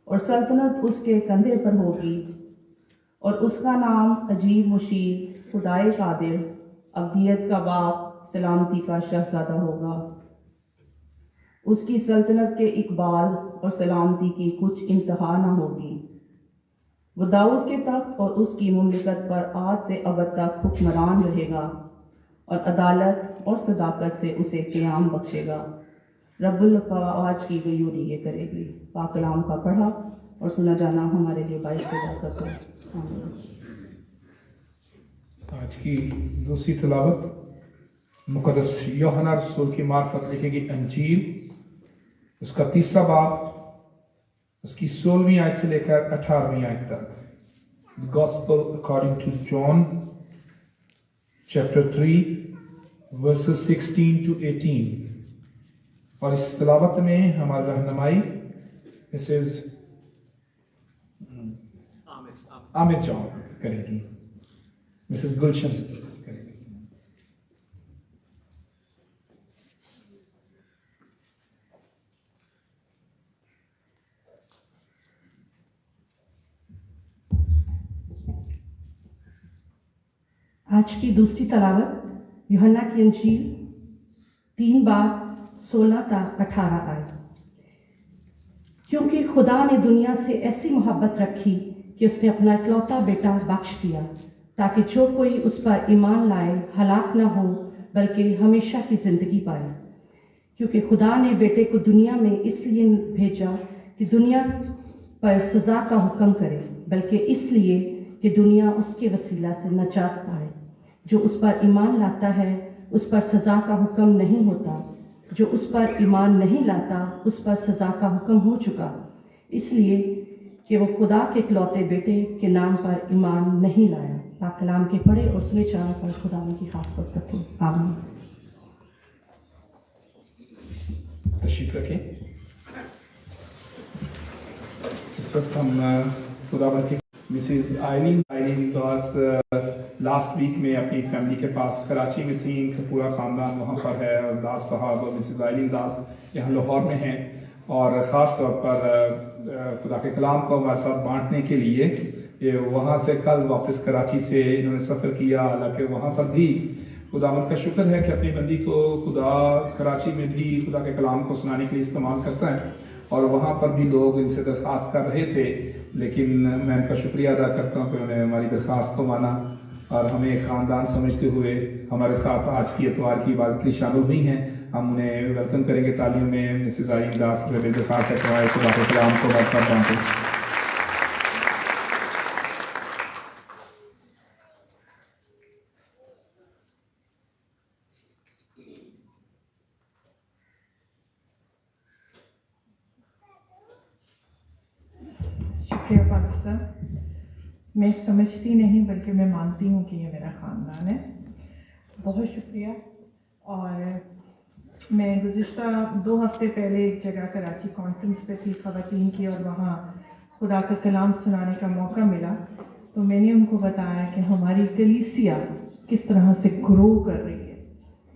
और सल्तनत उसके कंधे पर होगी, और उसका नाम अजीब मुशीर, खुदाए कादिर, अब्दियत का बाप, सलामती का शहजादा होगा। उसकी सल्तनत के इकबाल और सलामती की कुछ इंतहा न होगी। वो दाऊद के तख्त और उसकी मुमलिकत पर आज से अबद तक हुक्मरान रहेगा, और अदालत और सदाकत से उसे क़याम बख्शेगा। रब्बुल फ़वाज की गयूरी ये करेगी। पाक कलाम का पढ़ा और सुना जाना हमारे लिए बाइस बरकत है। आज की दूसरी तिलावत मुक़द्दस यूहन्ना रसूल की मार्फत लिखेगी अंजील, उसका 3रा बाब, उसकी 16वीं आयत से लेकर 18वीं आयत तक। The Gospel according to John, chapter 3, verses 16 to 18। और इस तिलावत में हमारी रहनुमाई मिसेस आमिर जॉन करेगी, मिसेस गुलशन करेगी। आज की दूसरी तलावत यूहन्ना की अंजील 3 बाब 16 तक 18 आयत। क्योंकि खुदा ने दुनिया से ऐसी मोहब्बत रखी कि उसने अपना इकलौता बेटा बख्श दिया, ताकि जो कोई उस पर ईमान लाए हलाक न हो बल्कि हमेशा की ज़िंदगी पाए। क्योंकि खुदा ने बेटे को दुनिया में इसलिए भेजा कि दुनिया पर सज़ा का हुक्म करे, बल्कि इसलिए कि दुनिया उसके वसीला से नजात पाए। जो उस पर ईमान लाता है उस पर सज़ा का हुक्म नहीं होता, जो उस पर ईमान नहीं लाता उस पर सज़ा का हुक्म हो चुका, इसलिए कि वो खुदा के इकलौते बेटे के नाम पर ईमान नहीं लाया। पाक कलाम के पढ़े और सुने जाने पर खुदा उनकी खास बरकत हो। आमीन। तशरीफ रखें। इस वक्त हम खुदा की मिसेस आइलिन दास लास्ट वीक में अपनी फैमिली के पास कराची में थी। इनका पूरा ख़ानदान वहाँ पर है, और दास साहब और मिसेस आइलिन दास यहाँ लाहौर में हैं, और ख़ास तौर पर खुदा के कलाम को हमारे साथ बांटने के लिए ये वहाँ से कल वापस कराची से इन्होंने सफ़र किया। हालांकि वहाँ पर भी खुदावंद का शुक्र है कि अपनी बंदी को खुदा कराची में भी खुदा के कलाम को सुनाने के लिए इस्तेमाल करता है, और वहाँ पर भी लोग इनसे दरख्वास्त कर रहे थे, लेकिन मैं इनका शुक्रिया अदा करता हूँ कि उन्होंने हमारी दरख्वास्त को माना और हमें एक ख़ानदान समझते हुए हमारे साथ आज की इतवार की इबादत के लिए शामिल हुई हैं। हम उन्हें वेलकम करेंगे तालियों में। मिसेस आइलिन दास से दरख्वास्त है कि खुदा के कलाम को बरकत बांटें। शुक्रिया फादर साहब। मैं समझती नहीं बल्कि मैं मानती हूँ कि ये मेरा ख़ानदान है। बहुत शुक्रिया। और मैं गुज़िश्ता 2 हफ़्ते पहले एक जगह कराची कॉन्फ्रेंस पे थी ख़वातीन की, और वहाँ खुदा का कलाम सुनाने का मौका मिला। तो मैंने उनको बताया कि हमारी कलीसिया किस तरह से ग्रो कर रही है।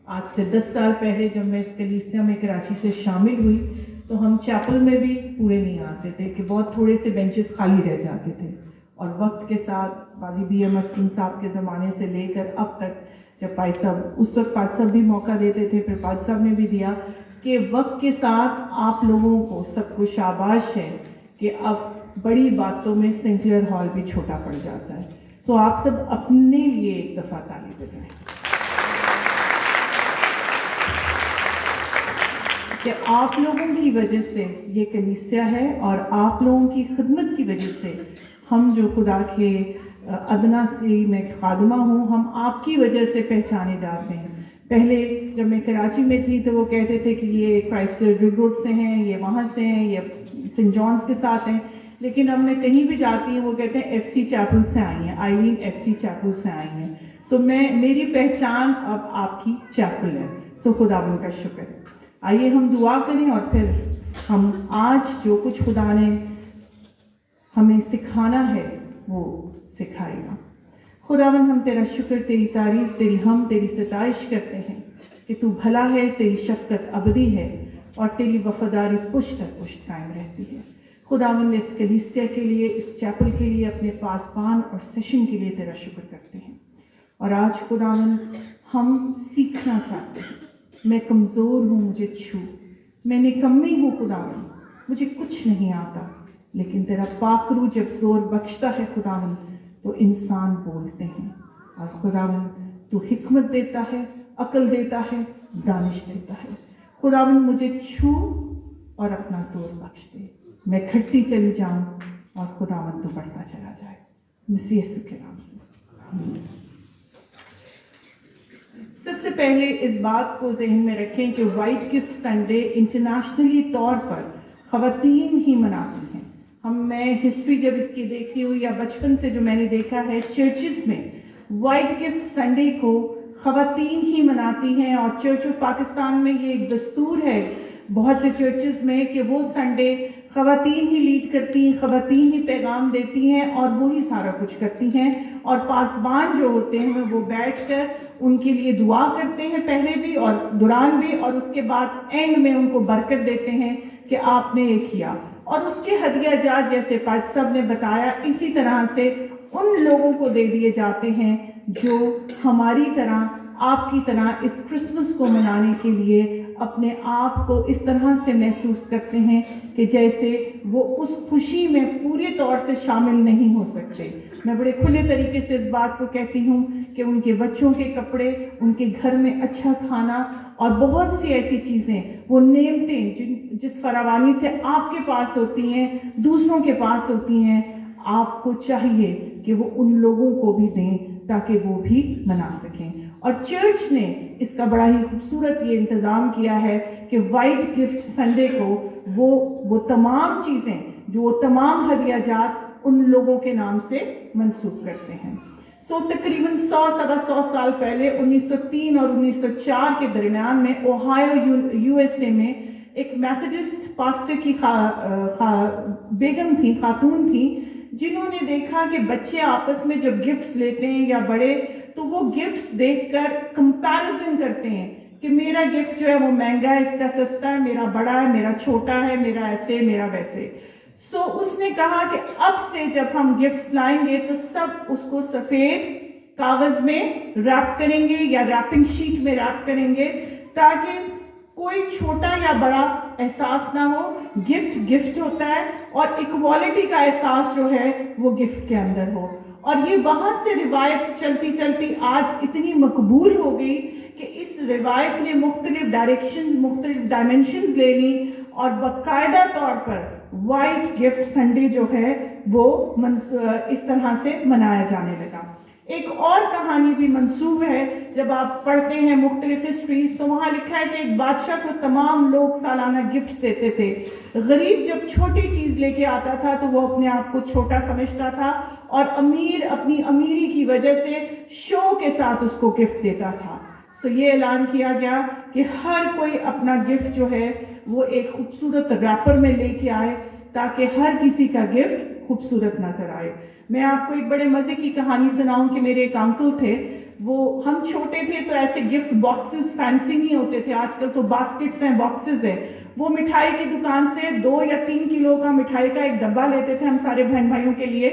आज से 10 साल पहले जब मैं इस कलीसिया में कराची से शामिल हुई तो हम चैपल में भी पूरे नहीं आते थे, कि बहुत थोड़े से बेंचेस खाली रह जाते थे। और वक्त के साथ वाली BM अस्किन साहब के ज़माने से लेकर अब तक, जब पाई साहब उस वक्त पाद साहब भी मौका देते थे, फिर पाद साहब ने भी दिया, कि वक्त के साथ आप लोगों को सबको शाबाश है कि अब बड़ी बातों में सिंक्लेयर हॉल भी छोटा पड़ जाता है। तो आप सब अपने लिए एक दफ़ा ताली बजाएं कि आप लोगों की वजह से ये कलीसिया है और आप लोगों की खिदमत की वजह से हम जो खुदा के अदना सी मैं खादमा हूँ, हम आपकी वजह से पहचाने जाते हैं। पहले जब मैं कराची में थी तो वो कहते थे कि ये क्राइस्ट रिग रोड से हैं, ये वहाँ से हैं, ये सेंट जॉन्स के साथ हैं। लेकिन अब मैं कहीं भी जाती हूँ वो कहते हैं FC चैपल से आई हैं, आईलीन FC चैपल से आई हैं। सो मेरी पहचान अब आपकी चैपल है। सो खुदावन का शुक्र। आइए हम दुआ करें और फिर हम आज जो कुछ खुदा ने हमें सिखाना है वो सिखाएगा। खुदावन हम तेरा शुक्र, तेरी तारीफ, तेरी सताइश करते हैं कि तू भला है, तेरी शफकत अबदी है और तेरी वफादारी पुश्त तक पुश्त कायम रहती है। खुदावन इस कलीसिया के लिए, इस चैपल के लिए, अपने पासबान और सेशन के लिए तेरा शुक्र करते हैं। और आज खुदावन हम सीखना चाहते हैं। मैं कमज़ोर हूँ, मुझे छू, मैं निकम्मी हूँ खुदावन, मुझे कुछ नहीं आता, लेकिन तेरा पाकरू जब जोर बख्शता है खुदावन तो इंसान बोलते हैं। और खुदावन तू हिकमत देता है, अकल देता है, दानिश देता है। खुदावन मुझे छू और अपना जोर बख्श दे, मैं घटती चली जाऊं और खुदावन तू बढ़ता चला जाए। मसीह यीशु के नाम से। सबसे पहले इस बात को जहन में रखें कि वाइट गिफ्ट संडे इंटरनेशनली तौर पर ख़वातीन ही मनाती हैं। मैं हिस्ट्री जब इसकी देखी हुई या बचपन से जो मैंने देखा है, चर्चेस में वाइट गिफ्ट संडे को ख़वातीन ही मनाती हैं। और चर्च ऑफ पाकिस्तान में ये एक दस्तूर है बहुत से चर्चेस में कि वो संडे ख़वातीन ही लीड करती हैं, ख़वातीन ही पैगाम देती हैं और वो ही सारा कुछ करती हैं। और पासबान जो होते हैं वो बैठकर उनके लिए दुआ करते हैं, पहले भी और दौरान भी, और उसके बाद एंड में उनको बरकत देते हैं कि आपने ये किया। और उसके हदिया जात जैसे पाद साहब ने बताया, इसी तरह से उन लोगों को दे दिए जाते हैं जो हमारी तरह, आपकी तरह इस क्रिसमस को मनाने के लिए अपने आप को इस तरह से महसूस करते हैं कि जैसे वो उस खुशी में पूरे तौर से शामिल नहीं हो सकते। मैं बड़े खुले तरीके से इस बात को कहती हूँ कि उनके बच्चों के कपड़े, उनके घर में अच्छा खाना और बहुत सी ऐसी चीज़ें, वो नेमतें जिस फरावानी से आपके पास होती हैं, दूसरों के पास होती हैं, आपको चाहिए कि वो उन लोगों को भी दें ताकि वो भी मना सकें। और चर्च ने इसका बड़ा ही खूबसूरत ये इंतज़ाम किया है कि वाइट गिफ्ट संडे को वो तमाम चीज़ें, जो तमाम हदिया जात उन लोगों के नाम से मंसूब करते हैं। तकरीबन 100-125 साल पहले 1903 और 1904 के दरमियान में ओहायो USA में एक मेथोडिस्ट पास्टर की बेगम थी, खातून थी, जिन्होंने देखा कि बच्चे आपस में जब गिफ्ट्स लेते हैं या बड़े, तो वो गिफ्ट्स देखकर कंपैरिजन करते हैं कि मेरा गिफ्ट जो है वो महंगा है, इसका सस्ता है, मेरा बड़ा है, मेरा छोटा है, मेरा ऐसे, मेरा वैसे। उसने कहा कि अब से जब हम गिफ्ट्स लाएंगे तो सब उसको सफेद कागज में रैप करेंगे या रैपिंग शीट में रैप करेंगे ताकि कोई छोटा या बड़ा एहसास ना हो। गिफ्ट गिफ्ट होता है और इक्वालिटी का एहसास जो है वो गिफ्ट के अंदर हो। और ये वहां से रिवायत चलती चलती आज इतनी मकबूल हो गई कि इस रिवायत ने मुख्तलिफ डायरेक्शंस, मुख्तलिफ डायमेंशंस ले ली और बाकायदा तौर पर वाइट गिफ्ट संडे जो है वो इस तरह से मनाया जाने लगा। एक और कहानी भी मंसूब है, जब आप पढ़ते हैं मुख्तलिफ हिस्ट्रीज तो वहाँ लिखा है कि एक बादशाह को तमाम लोग सालाना गिफ्ट्स देते थे। गरीब जब छोटी चीज़ लेके आता था तो वो अपने आप को छोटा समझता था और अमीर अपनी अमीरी की वजह से शो के साथ उसको गिफ्ट देता था। ये ऐलान किया गया कि हर कोई अपना गिफ्ट जो है वो एक खूबसूरत रैपर में लेके आए ताकि हर किसी का गिफ्ट खूबसूरत नजर आए। मैं आपको एक बड़े मजे की कहानी सुनाऊं कि मेरे एक अंकल थे, वो हम छोटे थे तो ऐसे गिफ्ट बॉक्सेस फैंसी नहीं होते थे, आजकल तो बास्केट्स हैं, बॉक्सेस हैं। वो मिठाई की दुकान से 2 या 3 किलो का मिठाई का एक डब्बा लेते थे हम सारे बहन भाइयों के लिए।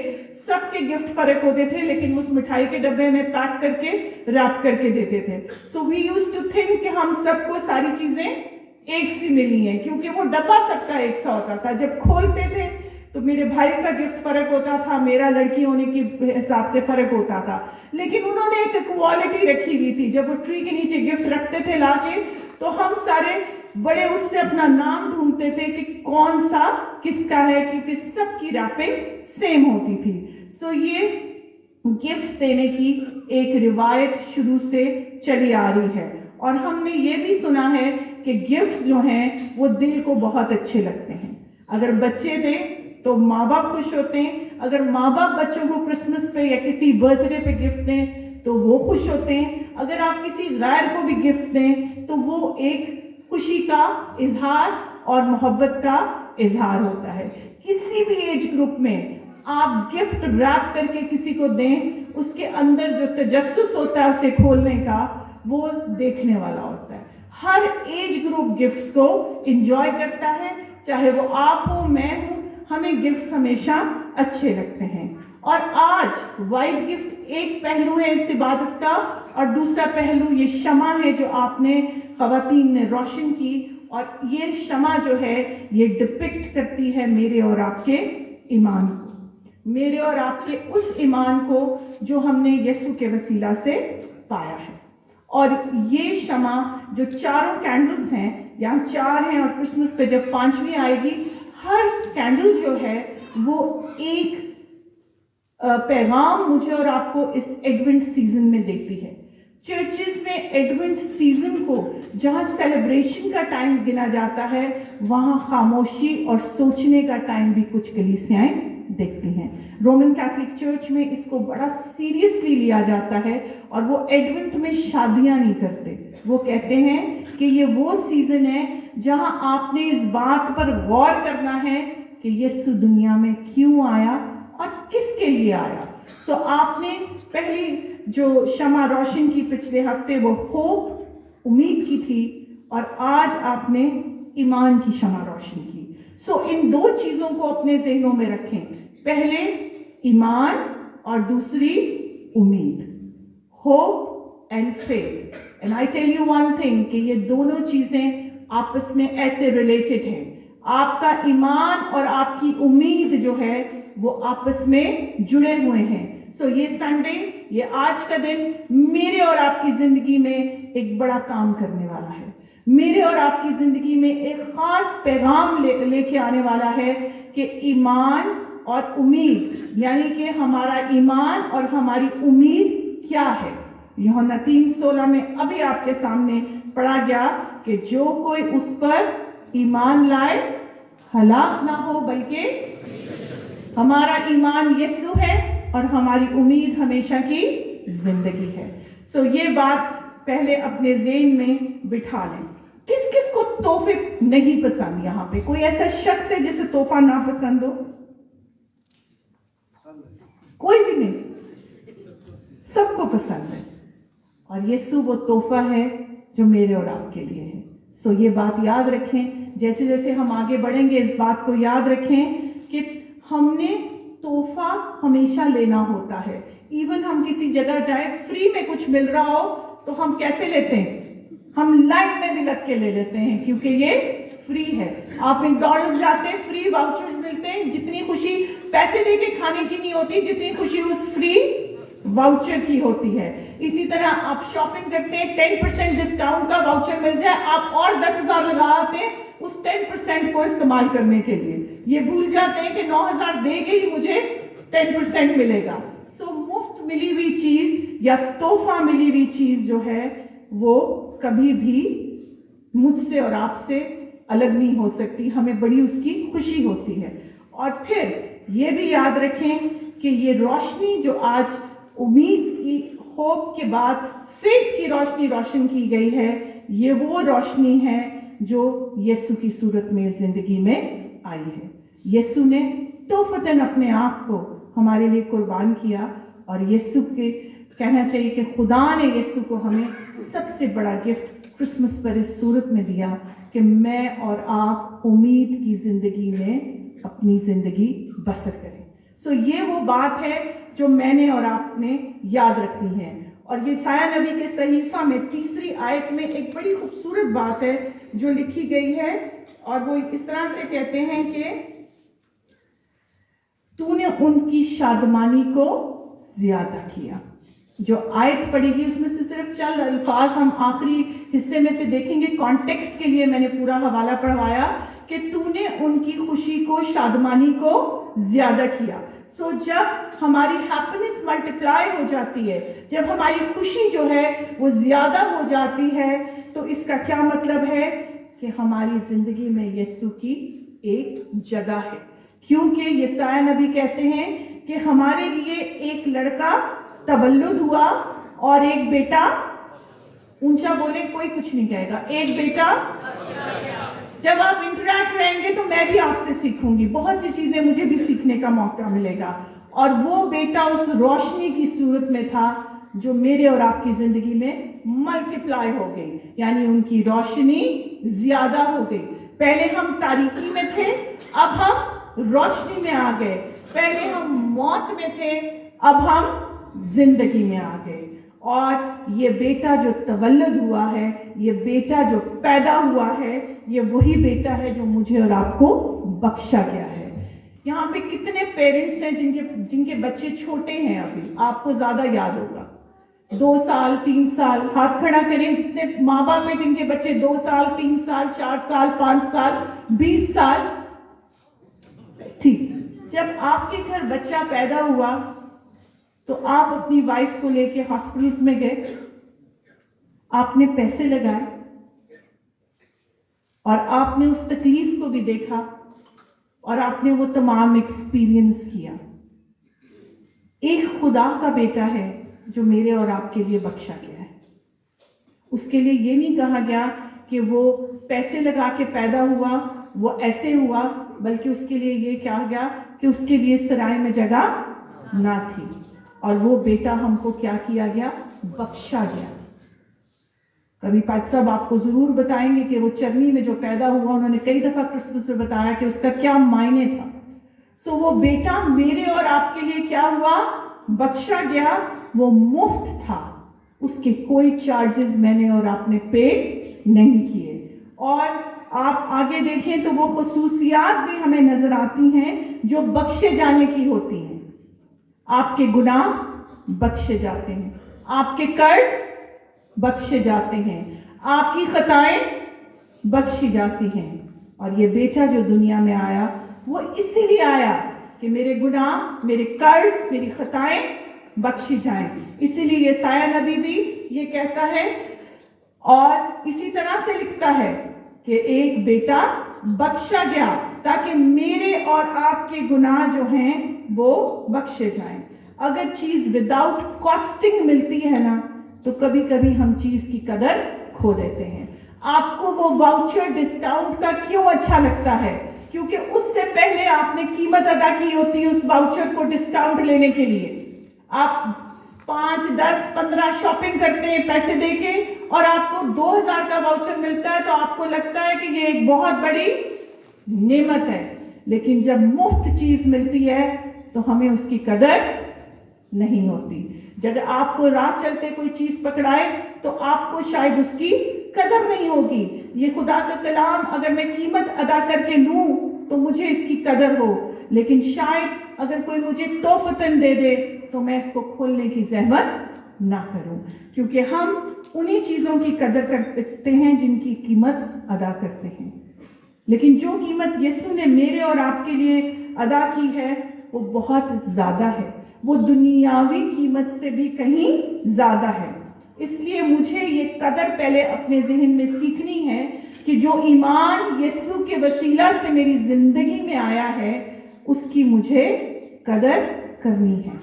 सबके गिफ्ट फर्क होते थे लेकिन उस मिठाई के डब्बे में पैक करके रैप करके देते थे। So we used to think कि हम सबको सारी चीजें एक सी मिली हैं क्योंकि वो डब्बा सबका एक सा होता था। जब खोलते थे तो मेरे भाई का गिफ्ट फर्क होता था, मेरा लड़की होने के हिसाब से फर्क होता था, लेकिन उन्होंने एक क्वालिटी रखी हुई थी। जब वो ट्री के नीचे गिफ्ट रखते थे लाके, तो हम सारे बड़े उससे अपना नाम ढूंढते थे कि कौन सा किसका है, क्योंकि सबकी रैपिंग सेम होती थी। सो ये गिफ्ट्स देने की एक रिवायत शुरू से चली आ रही है, और हमने ये भी सुना है कि गिफ्ट्स जो हैं वो दिल को बहुत अच्छे लगते हैं। अगर बच्चे दें तो माँ बाप खुश होते हैं, अगर माँ बाप बच्चों को क्रिसमस पे या किसी बर्थडे पे गिफ्ट दें तो वो खुश होते हैं, अगर आप किसी गैर को भी गिफ्ट दें तो वो एक खुशी का इजहार और मोहब्बत का इजहार होता है। किसी भी एज ग्रुप में आप गिफ्ट रैप करके किसी को दें, उसके अंदर जो तजस्सुस होता है उसे खोलने का, वो देखने वाला होता है। हर एज ग्रुप गिफ्ट्स को एंजॉय करता है, चाहे वो आप हो, मैं हूं, हमें गिफ्ट्स हमेशा अच्छे लगते हैं। और आज वाइट गिफ्ट एक पहलू है इस इबादत का, और दूसरा पहलू ये शमा है जो आपने ख़वातीन ने रोशन की, और ये शमा जो है ये डिपिक्ट करती है मेरे और आपके ईमान को, मेरे और आपके उस ईमान को जो हमने यीशु के वसीला से पाया है। और ये शमा जो चारों कैंडल्स हैं, यहाँ 4 हैं और क्रिसमस पे जब 5वीं आएगी, हर कैंडल जो है वो एक पैगाम मुझे और आपको इस एडवेंट सीजन में देती है। चर्चेस में एडवेंट सीजन को जहाँ सेलिब्रेशन का टाइम गिना जाता है, वहाँ खामोशी और सोचने का टाइम भी कुछ कलीसियाएं देखती हैं। रोमन कैथोलिक चर्च में इसको बड़ा सीरियसली लिया जाता है, और वो एडवेंट में शादियां नहीं करते। वो कहते हैं कि ये वो सीजन है जहां आपने इस बात पर गौर करना है कि यीशु दुनिया में क्यों आया और किसके लिए आया। सो आपने पहली जो शमा रोशन की पिछले हफ्ते वो होप, उम्मीद की थी, और आज आपने ईमान की शमा रोशन की। सो इन 2 चीजों को अपने ज़हनों में रखें, पहले ईमान और दूसरी उम्मीद, hope and faith. And I tell you one thing कि ये दोनों चीजें आपस में ऐसे रिलेटेड हैं। आपका ईमान और आपकी उम्मीद जो है वो आपस में जुड़े हुए हैं। सो ये संडे, ये आज का दिन मेरे और आपकी जिंदगी में एक बड़ा काम करने वाला है, मेरे और आपकी जिंदगी में एक खास पैगाम लेके आने वाला है कि ईमान और उम्मीद, यानी कि हमारा ईमान और हमारी उम्मीद क्या है। यूहन्ना 3:16 में अभी आपके सामने पढ़ा गया कि जो कोई उस पर ईमान लाए हलाक ना हो, बल्कि हमारा ईमान यीशु है और हमारी उम्मीद हमेशा की जिंदगी है। सो ये बात पहले अपने ज़हन में बिठा लें। किस किस को तोहफे नहीं पसंद? यहाँ पे कोई ऐसा शख्स है जिसे तोहफा ना पसंद हो? कोई भी नहीं, सबको पसंद है। और यीशु वो तोहफा है जो मेरे और आपके लिए है। सो ये बात याद रखें, जैसे जैसे हम आगे बढ़ेंगे इस बात को याद रखें कि हमने तोहफा हमेशा लेना होता है। इवन हम किसी जगह जाए, फ्री में कुछ मिल रहा हो तो हम कैसे लेते हैं? हम लाइन में भी लग के ले लेते हैं, क्योंकि ये फ्री है। आप मैकडॉनल्ड्स जाते हैं, फ्री वाउचर्स मिलते हैं। जितनी खुशी पैसे देके खाने की नहीं होती, जितनी खुशी उस फ्री वाउचर की होती है। इसी तरह आप शॉपिंग करते हैं, 10% डिस्काउंट का वाउचर मिल जाए, आप और 10,000 लगा आते हैं उस 10% को इस्तेमाल करने के लिए। ये भूल जाते हैं कि 9,000 दे के ही मुझे 10% मिलेगा। सो मुफ्त मिली हुई चीज या तोहफा मिली हुई चीज जो है वो कभी भी मुझसे और आपसे अलग नहीं हो सकती, हमें बड़ी उसकी खुशी होती है। और फिर ये भी याद रखें कि ये रोशनी जो आज उम्मीद की, होप के बाद फेथ की रोशनी रोशन की गई है, ये वो रोशनी है जो यीशु की सूरत में इस जिंदगी में आई है। यीशु ने तोहफतन अपने आप को हमारे लिए कुर्बान किया, और यीशु के कहना चाहिए कि खुदा ने यीशु को हमें सबसे बड़ा गिफ्ट क्रिसमस पर इस सूरत में दिया कि मैं और आप उम्मीद की जिंदगी में अपनी जिंदगी बसर करें। सो ये वो बात है जो मैंने और आपने याद रखनी है। और ये साया नबी के सहीफा में 3री आयत में एक बड़ी खूबसूरत बात है जो लिखी गई है, और वो इस तरह से कहते हैं कि तूने उनकी शादमानी को ज्यादा किया। जो आयत पढ़ेगी उसमें से सिर्फ चंद अल्फाज हम आखिरी हिस्से में से देखेंगे। कॉन्टेक्स्ट के लिए मैंने पूरा हवाला पढ़वाया कि तूने उनकी खुशी को, शादमानी को ज्यादा किया। सो जब हमारी हैप्पीनेस मल्टीप्लाई हो जाती है, जब हमारी खुशी जो है वो ज्यादा हो जाती है, तो इसका क्या मतलब है कि हमारी जिंदगी में यीशु की एक जगह है। क्योंकि यसाया नबी कहते हैं कि हमारे लिए एक लड़का तवल्लुद हुआ और एक बेटा, ऊंचा बोले कोई कुछ नहीं कहेगा, एक बेटा। जब आप इंटरैक्ट रहेंगे तो मैं भी आपसे सीखूंगी, बहुत सी चीजें मुझे भी सीखने का मौका मिलेगा। और वो बेटा उस रोशनी की सूरत में था जो मेरे और आपकी जिंदगी में मल्टीप्लाई हो गई, यानी उनकी रोशनी ज्यादा हो गई। पहले हम तारीकी में थे, अब हम रोशनी में आ गए। पहले हम मौत में थे, अब हम जिंदगी में आ गए। और ये बेटा जो तवल्लुद हुआ है, ये बेटा जो पैदा हुआ है, ये वही बेटा है जो मुझे और आपको बख्शा गया है। यहाँ पे कितने पेरेंट्स हैं जिनके बच्चे छोटे हैं, अभी आपको ज्यादा याद होगा, 2 साल 3 साल, हाथ खड़ा करें जितने माँ बाप हैं जिनके बच्चे 2 साल 3 साल 4 साल 5 साल 20 साल। ठीक, जब आपके घर बच्चा पैदा हुआ तो आप अपनी वाइफ को लेके हॉस्पिटल्स में गए, आपने पैसे लगाए और आपने उस तकलीफ को भी देखा और आपने वो तमाम एक्सपीरियंस किया। एक खुदा का बेटा है जो मेरे और आपके लिए बख्शा गया है। उसके लिए ये नहीं कहा गया कि वो पैसे लगा के पैदा हुआ, वो ऐसे हुआ, बल्कि उसके लिए ये कहा गया कि उसके लिए सराय में जगह ना थी और वो बेटा हमको क्या किया गया, बख्शा गया। कभी पाद साहब आपको जरूर बताएंगे कि वो चरनी में जो पैदा हुआ, उन्होंने कई दफा क्रिसमस में बताया कि उसका क्या मायने था। सो वो बेटा मेरे और आपके लिए क्या हुआ, बख्शा गया। वो मुफ्त था, उसके कोई चार्जेस मैंने और आपने पे नहीं किए। और आप आगे देखें तो वो खुसूसियात भी हमें नजर आती हैं जो बख्शे जाने की होती हैं। आपके गुनाह बख्शे जाते हैं, आपके कर्ज बख्शे जाते हैं, आपकी खताएं बख्शी जाती हैं। और ये बेटा जो दुनिया में आया वो इसीलिए आया कि मेरे गुनाह, मेरे कर्ज, मेरी खताएं बख्शी जाएं। इसीलिए यसाया नबी भी ये कहता है और इसी तरह से लिखता है कि एक बेटा बख्शा गया ताकि मेरे और आपके गुनाह जो हैं वो बख्शे जाएं। अगर चीज विदाउट कॉस्टिंग मिलती है ना, तो कभी कभी हम चीज की कदर खो देते हैं। आपको वो वाउचर डिस्काउंट का क्यों अच्छा लगता है? क्योंकि उससे पहले आपने कीमत अदा की होती है उस वाउचर को डिस्काउंट लेने के लिए। आप 5, 10, 15 शॉपिंग करते हैं पैसे देके और आपको 2000 का वाउचर मिलता है तो आपको लगता है कि ये एक बहुत बड़ी नेमत है। लेकिन जब मुफ्त चीज मिलती है तो हमें उसकी कदर नहीं होती। जब आपको राह चलते कोई चीज पकड़ाए तो आपको शायद उसकी कदर नहीं होगी। ये खुदा का कलाम अगर मैं कीमत अदा करके लूं तो मुझे इसकी कदर हो, लेकिन शायद अगर कोई मुझे तोहफतन दे दे तो मैं इसको खोलने की जहमत ना करूं, क्योंकि हम उन्हीं चीजों की कदर करते हैं जिनकी कीमत अदा करते हैं। लेकिन जो कीमत यीशु ने मेरे और आपके लिए अदा की है वो बहुत ज्यादा है, वो दुनियावी कीमत से भी कहीं ज्यादा है। इसलिए मुझे ये कदर पहले अपने जहन में सीखनी है कि जो ईमान यीशु के वसीला से मेरी जिंदगी में आया है उसकी मुझे कदर करनी है।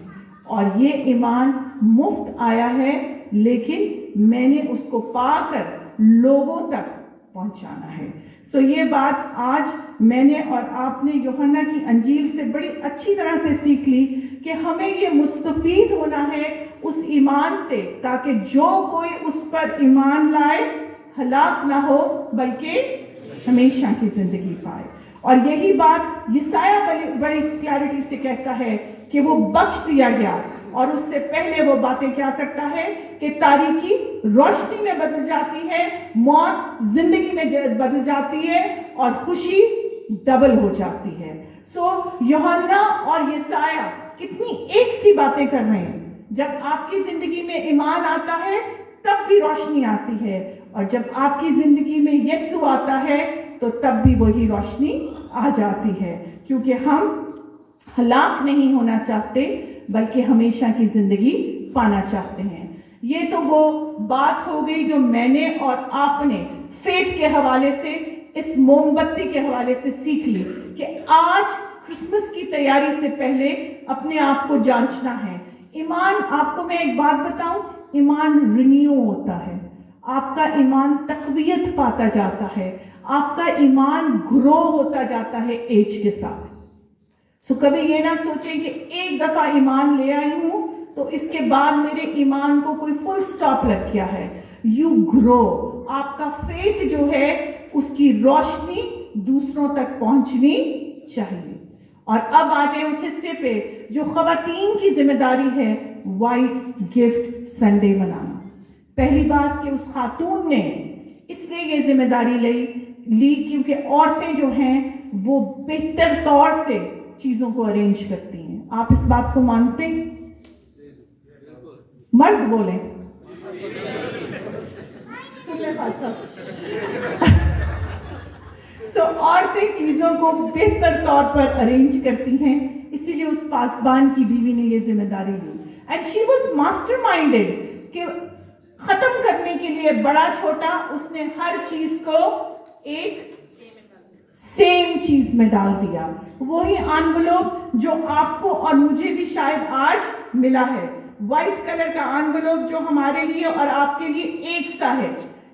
और ये ईमान मुफ्त आया है, लेकिन मैंने उसको पाकर लोगों तक पहुंचाना है। सो ये बात आज मैंने और आपने यूहन्ना की अंजील से बड़ी अच्छी तरह से सीख ली कि हमें ये मुस्तफीद होना है उस ईमान से, ताकि जो कोई उस पर ईमान लाए हलाक ना हो बल्कि हमेशा की जिंदगी पाए। और यही बात यसाया बड़ी क्लैरिटी से कहता है कि वो बख्श दिया गया। और उससे पहले वो बातें क्या करता है कि तारीकी रोशनी में बदल जाती है, मौत जिंदगी में बदल जाती है और खुशी डबल हो जाती है। यूहन्ना और यशाया कितनी एक सी बातें कर रहे हैं। जब आपकी जिंदगी में ईमान आता है तब भी रोशनी आती है, और जब आपकी जिंदगी में यीशु आता है तो तब भी वही रोशनी आ जाती है, क्योंकि हम हलाक नहीं होना चाहते बल्कि हमेशा की जिंदगी पाना चाहते हैं। ये तो वो बात हो गई जो मैंने और आपने फेथ के हवाले से, इस मोमबत्ती के हवाले से सीख ली कि आज क्रिसमस की तैयारी से पहले अपने आप को जांचना है। ईमान, आपको मैं एक बात बताऊं, ईमान रिन्यू होता है, आपका ईमान तकवीयत पाता जाता है, आपका ईमान ग्रो होता जाता है एज के साथ। सो कभी ये ना सोचें कि एक दफा ईमान ले आई हूं तो इसके बाद मेरे ईमान को कोई फुल स्टॉप लग गया है। यू ग्रो, आपका फेथ जो है उसकी रोशनी दूसरों तक पहुंचनी चाहिए। और अब आ जाए उस हिस्से पे जो खवातीन की जिम्मेदारी है, वाइट गिफ्ट संडे मनाना। पहली बात कि उस खातून ने इसलिए ये जिम्मेदारी ली क्योंकि औरतें जो हैं वो बेहतर तौर से चीजों को अरेंज करती हैं। आप इस बात को मानते हैं? मर्द बोले। तो औरतें चीजों को बेहतर तौर पर अरेंज करती हैं, इसीलिए उस पासबान की बीवी ने ये जिम्मेदारी ली। एंड शी वाज मास्टरमाइंडेड कि खत्म करने के लिए बड़ा छोटा उसने हर चीज को एक सेम चीज में डाल दिया। वही एनवेलप जो आपको और मुझे भी शायद आज मिला है, व्हाइट कलर का एनवेलप जो हमारे लिए और आपके लिए एक सा है।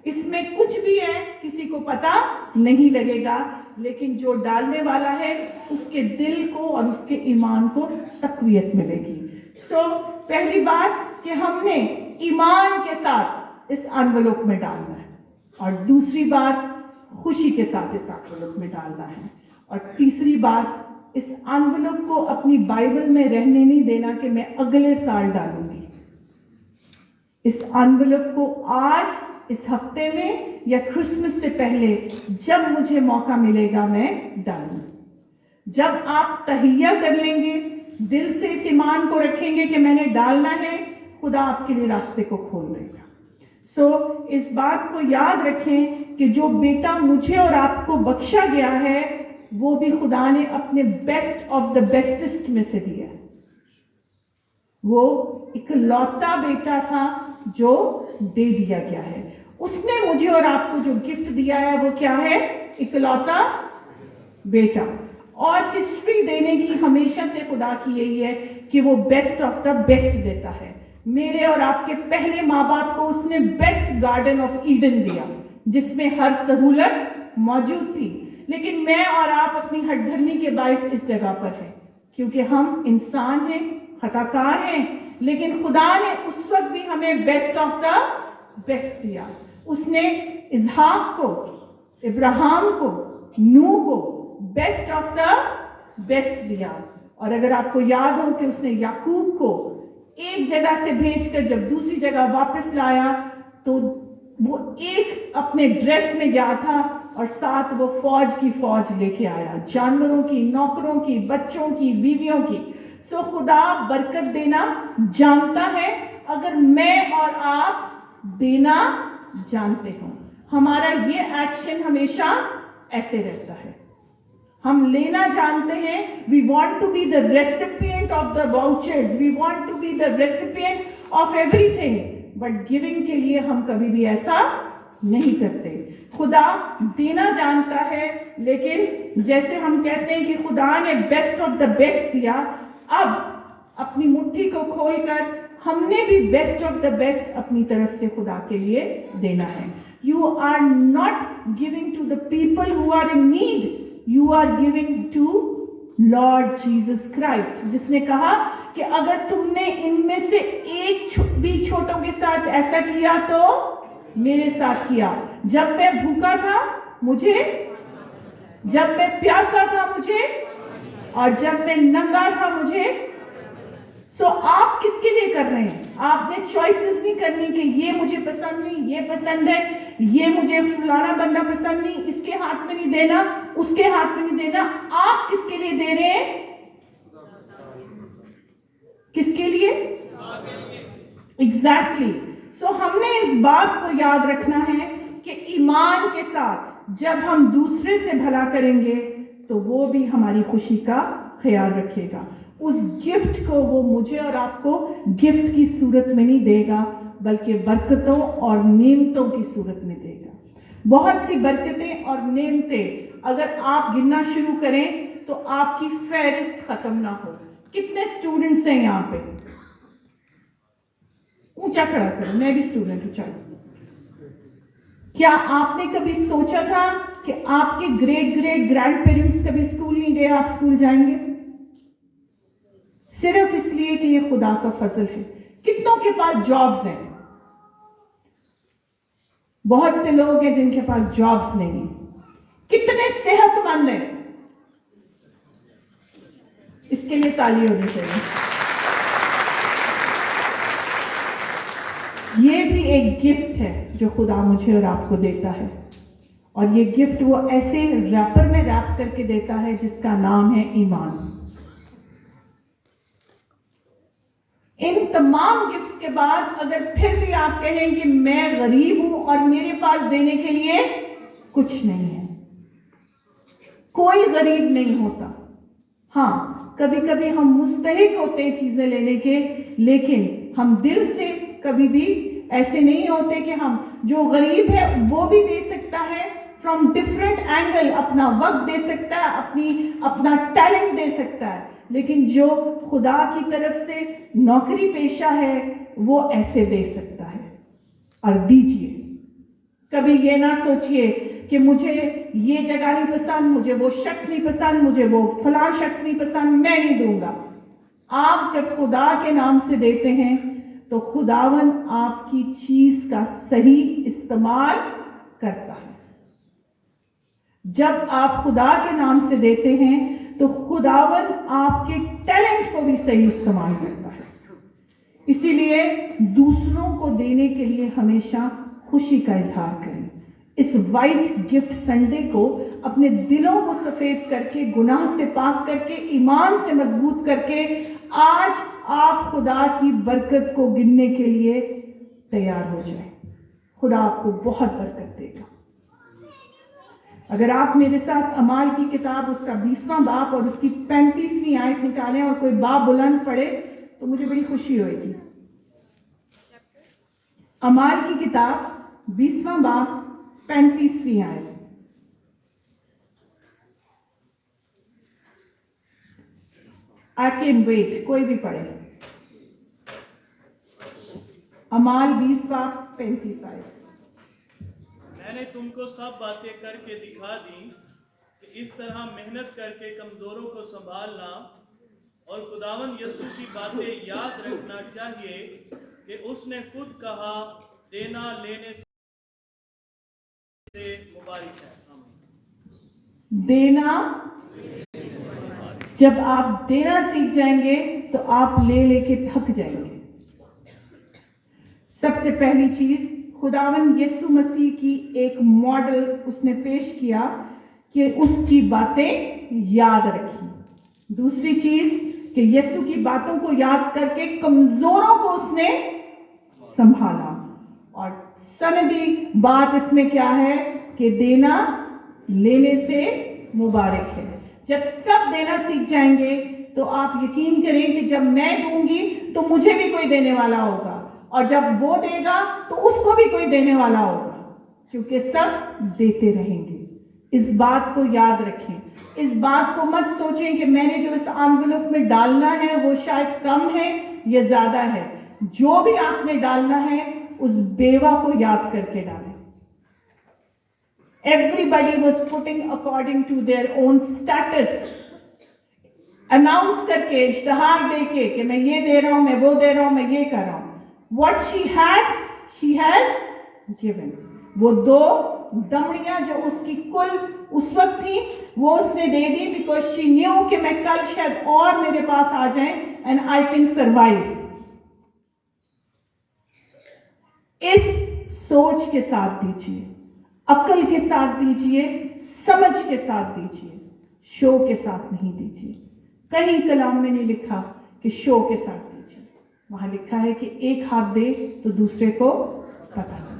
इसमें कुछ भी है किसी को पता नहीं लगेगा, लेकिन जो डालने वाला है उसके दिल को और उसके ईमान को तकवीयत मिलेगी। सो पहली बात कि हमने ईमान के साथ इस एनवेलप में डालना है, और दूसरी बात खुशी के साथ इस एनवेलप में डालना है, और तीसरी बात इस एनवेलप को अपनी बाइबल में रहने नहीं देना कि मैं अगले साल डालूंगी। इस एनवेलप को आज, इस हफ्ते में या क्रिसमस से पहले जब मुझे मौका मिलेगा मैं डालूंगी। जब आप तहिया कर लेंगे, दिल से इस ईमान को रखेंगे कि मैंने डालना है, खुदा आपके लिए रास्ते को खोल देगा। सो इस बात को याद रखें कि जो बेटा मुझे और आपको बख्शा गया है वो भी खुदा ने अपने बेस्ट ऑफ द बेस्टेस्ट में से दिया। वो इकलौता बेटा था जो दे दिया गया है। उसने मुझे और आपको जो गिफ्ट दिया है वो क्या है? इकलौता बेटा। और हिस्ट्री देने की हमेशा से खुदा की यही है कि वो बेस्ट ऑफ द बेस्ट देता है। मेरे और आपके पहले माँ बाप को उसने बेस्ट गार्डन ऑफ ईडन दिया जिसमें हर सहूलत मौजूद थी, लेकिन मैं और आप अपनी हठधर्मी के बायस इस जगह पर हैं क्योंकि हम इंसान हैं, खताकार हैं, लेकिन खुदा ने उस वक्त भी हमें बेस्ट ऑफ द बेस्ट दिया। उसने इजहाक को, इब्राहिम को, नूह को बेस्ट ऑफ द बेस्ट दिया। और अगर आपको याद हो कि उसने याकूब को एक जगह से भेजकर जब दूसरी जगह वापस लाया तो वो एक अपने ड्रेस में गया था और साथ वो फौज की फौज लेके आया, जानवरों की, नौकरों की, बच्चों की, बीवियों की। सो खुदा बरकत देना जानता है अगर मैं और आप देना जानते हो। हमारा ये एक्शन हमेशा ऐसे रहता है। हम लेना जानते हैं, we want to be the recipient of the vouchers, we want to be the recipient of everything, but giving के लिए हम कभी भी ऐसा नहीं करते। खुदा देना जानता है, लेकिन जैसे हम कहते हैं कि खुदा ने बेस्ट ऑफ द बेस्ट दिया, अब अपनी मुट्ठी को खोलकर हमने भी बेस्ट ऑफ द बेस्ट अपनी तरफ से खुदा के लिए देना है। You are not giving to the people who are in need, you are giving to Lord Jesus Christ, जिसने कहा कि अगर तुमने इनमें से एक भी छोटों के साथ ऐसा किया तो मेरे साथ किया। जब मैं भूखा था मुझे, जब मैं प्यासा था मुझे, और जब मैं नंगा था मुझे। तो आप किसके लिए कर रहे हैं? आपने चॉइसेस नहीं करनी कि ये मुझे पसंद नहीं, ये पसंद है, ये मुझे फलाना बंदा पसंद नहीं, इसके हाथ में नहीं देना, उसके हाथ में नहीं देना। आप किसके लिए दे रहे हैं? किसके लिए? एग्जैक्टली। सो हमने इस बात को याद रखना है कि ईमान के साथ जब हम दूसरे से भला करेंगे तो वो भी हमारी खुशी का ख्याल रखेगा। उस गिफ्ट को वो मुझे और आपको गिफ्ट की सूरत में नहीं देगा, बल्कि बरकतों और नेमतों की सूरत में देगा। बहुत सी बरकतें और नेमतें अगर आप गिनना शुरू करें तो आपकी फहरिस्त खत्म ना हो। कितने स्टूडेंट्स हैं यहाँ पे? ऊंचा खड़ा करो, मैं भी स्टूडेंट हूं। चलो, क्या आपने कभी सोचा था कि आपके ग्रेट ग्रेट ग्रैंड पेरेंट्स कभी स्कूल नहीं गए, आप स्कूल जाएंगे? सिर्फ इसलिए कि ये खुदा का फजल है। कितनों के पास जॉब्स हैं? बहुत से लोग हैं जिनके पास जॉब्स नहीं है। कितने सेहतमंद हैं? इसके लिए ताली होनी चाहिए। ये भी एक गिफ्ट है जो खुदा मुझे और आपको देता है, और ये गिफ्ट वो ऐसे रैपर में रैप करके देता है जिसका नाम है ईमान। इन तमाम गिफ्ट्स के बाद अगर फिर भी आप कहें कि मैं गरीब हूं और मेरे पास देने के लिए कुछ नहीं है, कोई गरीब नहीं होता। हाँ, कभी कभी हम मुस्तहिक होते हैं चीजें लेने के, लेकिन हम दिल से कभी भी ऐसे नहीं होते कि हम, जो गरीब है वो भी दे सकता है फ्रॉम डिफरेंट एंगल, अपना वक्त दे सकता है, अपना टैलेंट दे सकता है, लेकिन जो खुदा की तरफ से नौकरी पेशा है वो ऐसे दे सकता है। और दीजिए, कभी ये ना सोचिए कि मुझे ये जगह नहीं पसंद, मुझे वो शख्स नहीं पसंद, मुझे वो फलां शख्स नहीं पसंद, मैं नहीं दूंगा। आप जब खुदा के नाम से देते हैं तो खुदावन आपकी चीज का सही इस्तेमाल करता है। जब आप खुदा के नाम से देते हैं तो खुदावन आपके टैलेंट को भी सही इस्तेमाल करता है। इसीलिए दूसरों को देने के लिए हमेशा खुशी का इजहार करें। इस वाइट गिफ्ट संडे को अपने दिलों को सफेद करके, गुनाह से पाक करके, ईमान से मजबूत करके आज आप खुदा की बरकत को गिनने के लिए तैयार हो जाए। खुदा आपको बहुत बरकत देगा। अगर आप मेरे साथ अमाल की किताब उसका 20वां बाब और उसकी 35वीं आयत निकालें और कोई बाब बुलंद पढ़े तो मुझे बड़ी खुशी होगी। अमाल की किताब 20वां बाब 35वीं आयत। आई कैन वेट, कोई भी पढ़े। अमाल 20 बाब 35 आयत। मैंने तुमको सब बातें करके दिखा दी कि इस तरह मेहनत करके कमजोरों को संभालना और खुदावन यीशु की बातें याद रखना चाहिए कि उसने खुद कहा, देना लेने से मुबारक है। देना, जब आप देना सीख जाएंगे तो आप ले लेके थक जाएंगे। सबसे पहली चीज, खुदावन यीशु मसीह की एक मॉडल उसने पेश किया कि उसकी बातें याद रखी। दूसरी चीज कि यीशु की बातों को याद करके कमजोरों को उसने संभाला। और सनदी बात इसमें क्या है कि देना लेने से मुबारक है। जब सब देना सीख जाएंगे तो आप यकीन करें कि जब मैं दूंगी तो मुझे भी कोई देने वाला होगा, और जब वो देगा तो उसको भी कोई देने वाला होगा, क्योंकि सब देते रहेंगे। इस बात को याद रखें। इस बात को मत सोचें कि मैंने जो इस एनवेलप में डालना है वो शायद कम है या ज्यादा है। जो भी आपने डालना है उस बेवा को याद करके डालें। Everybody was putting according to their own status, announce करके, इश्तहार देके कि मैं ये दे रहा हूं, मैं वो दे रहा हूं, मैं ये कर रहा हूं। What she had, she has given. वो 2 दमड़ियां जो उसकी कुल उस वक्त थी वो उसने दे दी, बिकॉज शी न्यू कि मैं कल शायद और मेरे पास आ जाएं एंड आई कैन सर्वाइव। इस सोच के साथ दीजिए, अकल के साथ दीजिए, समझ के साथ दीजिए, शो के साथ नहीं दीजिए। कहीं कलाम में नहीं लिखा कि शो के साथ दीजिए, वहां लिखा है कि एक हाथ दे तो दूसरे को पता चले।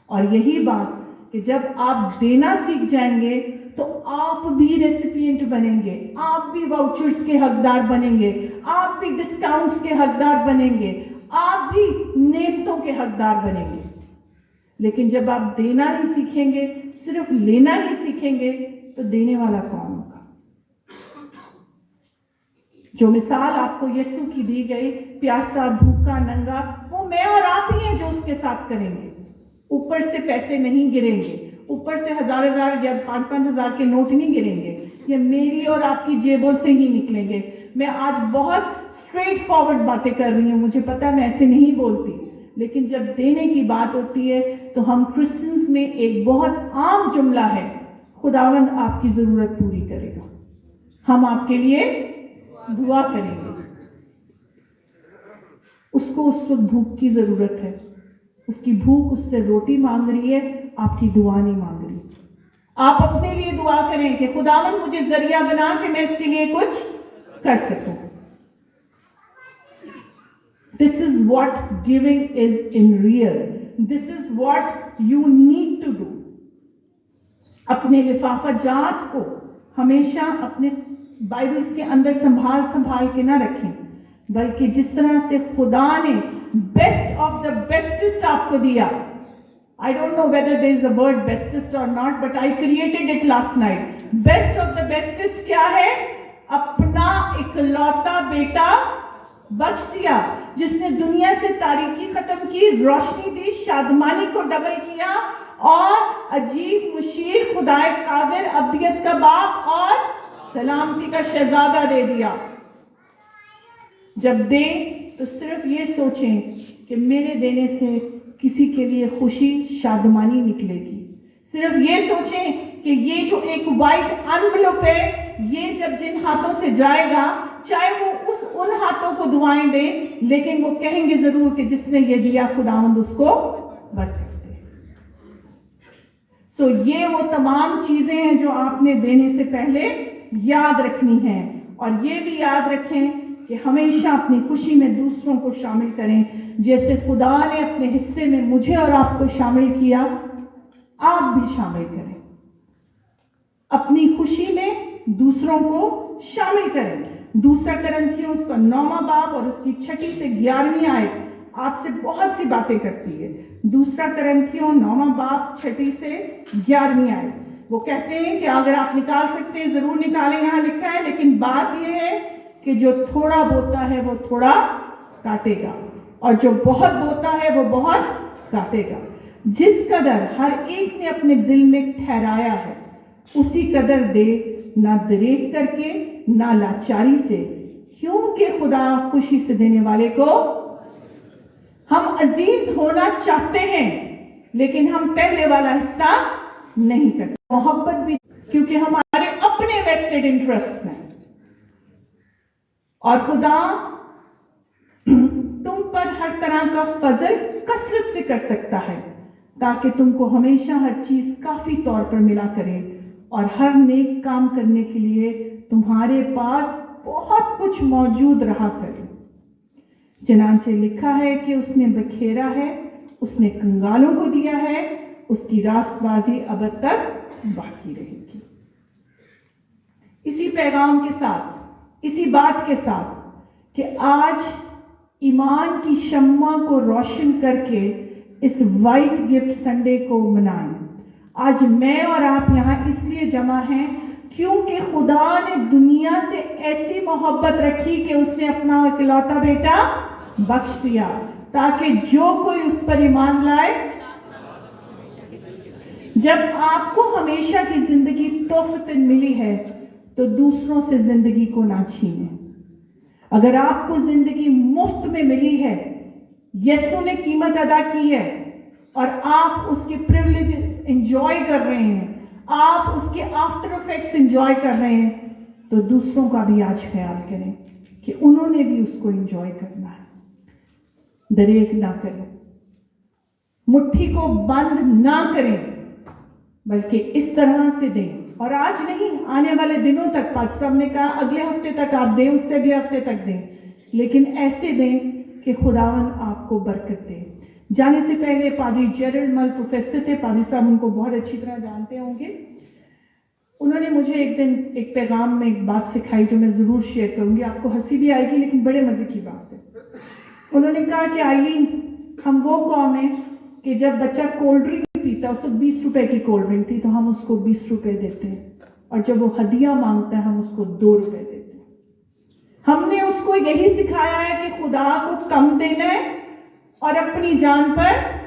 और यही बात कि जब आप देना सीख जाएंगे तो आप भी रेसिपिएंट बनेंगे, आप भी वाउचर्स के हकदार बनेंगे, आप भी डिस्काउंट्स के हकदार बनेंगे, आप भी नेमतों के हकदार बनेंगे। लेकिन जब आप देना नहीं सीखेंगे, सिर्फ लेना ही सीखेंगे, तो देने वाला कौन होगा? जो मिसाल आपको यीशु की दी गई, प्यासा, भूखा, नंगा, वो मैं और आप ही हैं जो उसके साथ करेंगे। ऊपर से पैसे नहीं गिरेंगे, ऊपर से हजार हजार या 5-5 हजार के नोट नहीं गिरेंगे, ये मेरी और आपकी जेबों से ही निकलेंगे। मैं आज बहुत स्ट्रेट फॉरवर्ड बातें कर रही हूँ, मुझे पता है मैं ऐसे नहीं बोलती, लेकिन जब देने की बात होती है तो हम क्रिश्चियंस में एक बहुत आम जुमला है, खुदावंद आपकी जरूरत पूरी करेगा, हम आपके लिए दुआ करेंगे। उसको उस वक्त भूख की जरूरत है, उसकी भूख उससे रोटी मांग रही है, आपकी दुआ नहीं मांग रही। आप अपने लिए दुआ करें कि खुदावंद मुझे जरिया बना कि मैं इसके लिए कुछ कर सकूं। This is what giving is in real. This is what you need to do. अपने लिफाफा जात को हमेशा अपने बाइबल्स के अंदर संभाल के ना रखें, बल्कि जिस तरह से खुदा ने बेस्ट ऑफ द बेस्टेस्ट आपको दिया। I don't know whether there is a word bestest or not, but I created it last night. Best of the bestest क्या है? अपना इकलौता बेटा बख्श दिया, जिसने दुनिया से तारीकी खत्म की, रोशनी दी, शादमानी को डबल किया और अजीब मुशीर, खुदाए कादिर, अब्दियत का बाप और सलामती का शहजादा दे दिया। जब दें तो सिर्फ ये सोचें कि मेरे देने से किसी के लिए खुशी, शादमानी निकलेगी। सिर्फ ये सोचें कि ये जो एक वाइट एनवेलप है, ये जब जिन हाथों से जाएगा, चाहे वो उन हाथों को दुआएं दे, लेकिन वो कहेंगे जरूर कि जिसने ये दिया खुदावंद उसको बरकत दे। सो ये वो तमाम चीजें हैं जो आपने देने से पहले याद रखनी है। और ये भी याद रखें कि हमेशा अपनी खुशी में दूसरों को शामिल करें, जैसे खुदा ने अपने हिस्से में मुझे और आपको शामिल किया, आप भी शामिल करें। अपनी खुशी में दूसरों को शामिल करें। दूसरा कुरिन्थियों उसका 9वां बाब और उसकी 6 से 11वीं आयत आपसे बहुत सी बातें करती है। दूसरा कुरिन्थियों 9वां बाब 6 से 11वीं आयत, वो कहते हैं कि अगर आप निकाल सकते हैं जरूर निकालें, यहां लिखा है, लेकिन बात यह है कि जो थोड़ा बोता है वो थोड़ा काटेगा, और जो बहुत बोता है वो बहुत काटेगा। जिस कदर हर एक ने अपने दिल में ठहराया है, उसी कदर दे, ना दरेक करके ना लाचारी से, क्योंकि खुदा खुशी से देने वाले को। हम अजीज होना चाहते हैं, लेकिन हम पहले वाला हिस्सा नहीं करते। मोहब्बत भी, क्योंकि हमारे अपने वेस्टेड इंटरेस्ट हैं, और खुदा तुम पर हर तरह का फजल कसरत से कर सकता है, ताकि तुमको हमेशा हर चीज काफी तौर पर मिला करे और हर नेक काम करने के लिए तुम्हारे पास बहुत कुछ मौजूद रहा करे। चनांचे लिखा है कि उसने बखेरा है, उसने कंगालों को दिया है, उसकी रास्तबाजी अब तक बाकी रहेगी। इसी पैगाम के साथ, इसी बात के साथ कि आज ईमान की शम्मा को रोशन करके इस वाइट गिफ्ट संडे को मनाएं। आज मैं और आप यहाँ इसलिए जमा हैं क्योंकि खुदा ने दुनिया से ऐसी मोहब्बत रखी कि उसने अपना इकलौता बेटा बख्श दिया, ताकि जो कोई उस पर ईमान लाए। जब आपको हमेशा की जिंदगी तोहफतन मिली है तो दूसरों से जिंदगी को ना छीने। अगर आपको जिंदगी मुफ्त में मिली है, यीशु ने कीमत अदा की है और आप उसके प्रिविलेजेस एंजॉय कर रहे हैं, आप उसके आफ्टर इफेक्ट्स एंजॉय कर रहे हैं, तो दूसरों का भी आज ख्याल करें। कि उन्होंने भी उसको एंजॉय करना है। दरेक ना करें, मुट्ठी को बंद ना करें, बल्कि इस तरह से दें। और आज नहीं, आने वाले दिनों तक, पाद साहब ने कहा अगले हफ्ते तक आप दें, उससे अगले हफ्ते तक दें, लेकिन ऐसे दें कि खुदावन आपको बरकत दे। जाने से पहले पादरी जेरल्ड मल प्रोफेसर थे, पादरी साहब उनको बहुत अच्छी तरह जानते होंगे। उन्होंने मुझे एक दिन एक पैगाम में एक बात सिखाई जो मैं जरूर शेयर करूंगी, आपको हंसी भी आएगी लेकिन बड़े मजे की बात है। उन्होंने कहा कि आईलीन, हम वो कौम है कि जब बच्चा कोल्ड ड्रिंक पीता, उसको 20 रुपए की कोल्ड ड्रिंक थी तो हम उसको 20 रुपए देते हैं, और जब वो हदिया मांगता है हम उसको 2 रुपए देते हैं। हमने उसको यही सिखाया है कि खुदा को कम देना है और अपनी जान पर।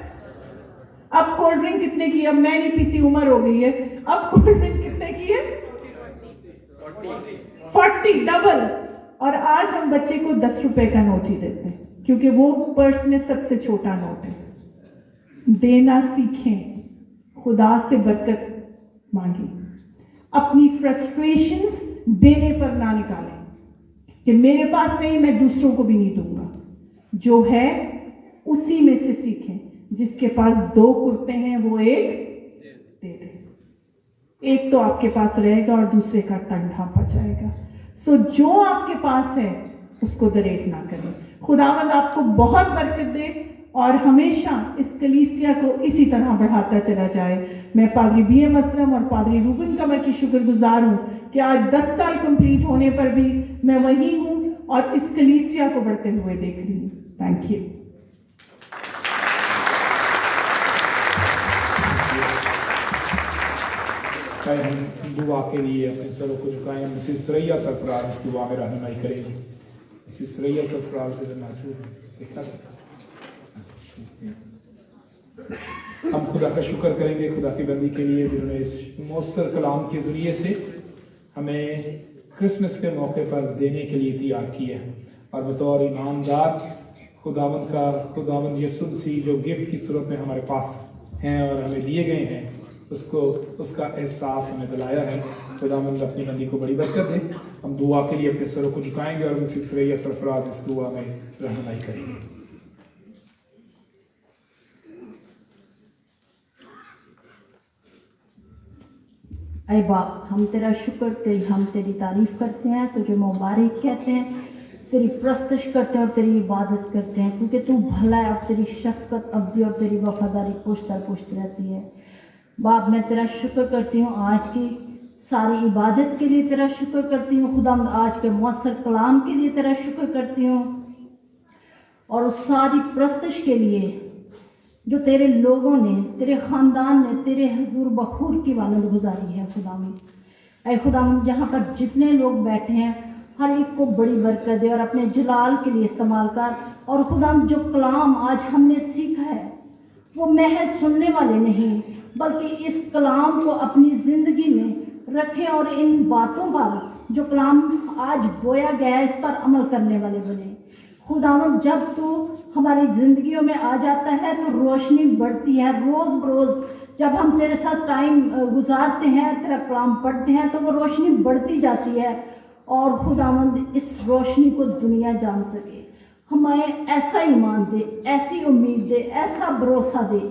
अब कोल्ड ड्रिंक कितने की? अब मैं नहीं पीती, उम्र हो गई है। अब कोल्ड ड्रिंक कितने की है? 40, डबल। और आज हम बच्चे को 10 रुपए का नोट ही देते हैं क्योंकि वो पर्स में सबसे छोटा नोट है। देना सीखें, खुदा से बरकत मांगे, अपनी फ्रस्ट्रेशंस देने पर ना निकालें कि मेरे पास नहीं, मैं दूसरों को भी नहीं दूंगा। जो है उसी में से सीखें। जिसके पास 2 कुर्ते हैं वो एक दे दे, एक तो आपके पास रहेगा और दूसरे का तन ढांपा जाएगा। सो जो आपके पास है उसको दरेक ना करें। खुदावंद आपको बहुत बरकत दे और हमेशा इस कलीसिया को इसी तरह बढ़ाता चला जाए। मैं पादरी BM असलम और पादरी रूबन कमर की शुक्रगुजार हूँ कि आज 10 साल कंप्लीट होने पर भी मैं वही हूँ और इस कलीसिया को बढ़ते हुए देख रही हूँ। Thank you. हम दुआ के लिए अपने सरों को झुकाएं। मिसेस सरैया सरफराज इस दुआ में रहनुमाई करेंगे। मिसेस सरैया सरफराज से देखा हम खुदा का शुक्र करेंगे खुदा की बंदी के लिए जिन्होंने इस मौसर कलाम के ज़रिए से हमें क्रिसमस के मौके पर देने के लिए तैयार किया है। और बतौर ईमानदार खुदावंद यीशु मसीह जो गिफ्ट की सूरत में हमारे पास हैं और हमें दिए गए हैं उसका एहसास हमें दिलाया है। खुदावंद अपनी बंदी को बड़ी बरकत दे। हम दुआ के लिए अपने सरों को झुकाएंगे और मिसेस सरैया सरफराज इस दुआ में रहनुमाई करेंगे। अय बाप, हम तेरा शुक्र हम तेरी तारीफ करते हैं, तुझे मुबारक कहते हैं, तेरी प्रस्तश करते हैं और तेरी इबादत करते हैं क्योंकि तू भला है और तेरी शफकत अब्दी और तेरी वफादारी पुश्त रहती है। बाप, मैं तेरा शुक्र करती हूँ आज की सारी इबादत के लिए तेरा शुक्र करती हूँ खुदा, आज के मौसर कलाम के लिए तेरा शुक्र करती हूँ और उस सारी प्रस्तश के लिए जो तेरे लोगों ने, तेरे ख़ानदान ने तेरे हुजूर बखूर की वानत गुजारी है। खुदावंद जहाँ पर जितने लोग बैठे हैं हर एक को बड़ी बरकत दे और अपने जलाल के लिए इस्तेमाल कर। और खुदावंद जो कलाम आज हमने सीखा है वो महज सुनने वाले नहीं बल्कि इस कलाम को अपनी ज़िंदगी में रखें और इन बातों पर जो कलाम आज बोया गया है इस पर अमल करने वाले बने। खुदावंद जब तू हमारी ज़िंदगियों में आ जाता है तो रोशनी बढ़ती है। रोज़ बरोज़ जब हम तेरे साथ टाइम गुजारते हैं, तेरा कलाम पढ़ते हैं तो वो रोशनी बढ़ती जाती है और खुदावंद इस रोशनी को दुनिया जान सके। हमें ऐसा ईमान दे, ऐसी उम्मीद दे, ऐसा भरोसा दे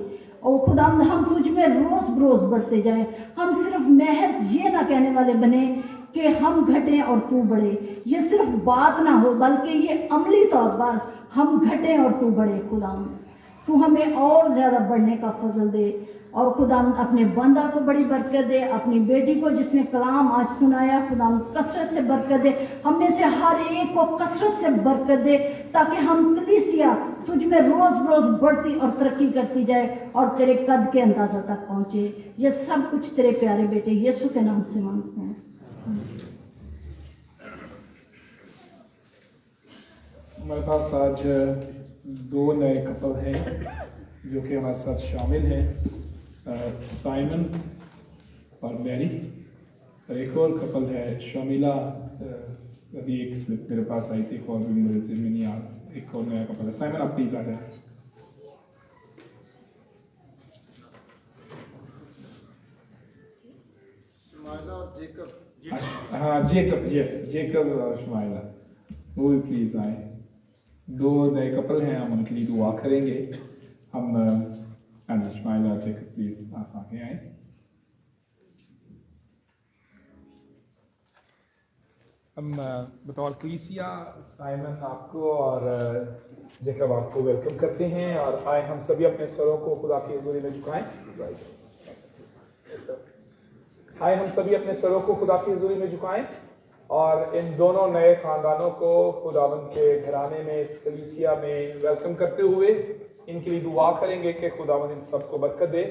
और खुदावंद हम तुझ में रोज़ बरोज़ बढ़ते जाएं। हम सिर्फ महज ये ना कहने वाले बने कि हम घटें और तू बढ़े। ये सिर्फ बात ना हो बल्कि ये अमली तौर पर हम घटें और तू बढ़े। खुदावंद तू हमें और ज़्यादा बढ़ने का फजल दे और खुदावंद अपने बंदा को बड़ी बरकत दे, अपनी बेटी को जिसने कलाम आज सुनाया खुदावंद कसरत से बरकत दे, हम में से हर एक को कसरत से बरकत दे ताकि हम कलीसिया तुझ में रोज़ रोज़ बढ़ती और तरक्की करती जाए और तेरे कद के अंदाज़ा तक पहुँचे। ये सब कुछ तेरे प्यारे बेटे यीशु के नाम से मांगते हैं। हमारे पास आज 2 नए कपल हैं जो कि हमारे साथ शामिल हैं, साइमन और मैरी, और एक और कपल है शर्मिला। अभी एक स्लिप मेरे पास आई थी, एक और भी मेरे ज़हन में नहीं आ, एक और नया कपल है। साइमन आप प्लीज़ आ जाए। हाँ जेकब, यस जेकब और शमाइला। वो भी प्लीज़ आए। 2 नए कपल हैं, हम उनके लिए दुआ करेंगे। हम इस्माइल और जेकब प्लीज़ आप आगे आए। हम बतौर कलीसिया साइमन आपको और जेकब आपको वेलकम करते हैं, और आए हम सभी अपने सरों को खुदा की हुजूरी में झुकाएं। आए हम सभी अपने सरों को खुदा की हुजूरी में झुकाएं और इन दोनों नए खानदानों को खुदावंद के घराने में, इस कलीसिया में वेलकम करते हुए इनके लिए दुआ करेंगे कि खुदावंद इन सबको बरकत दे,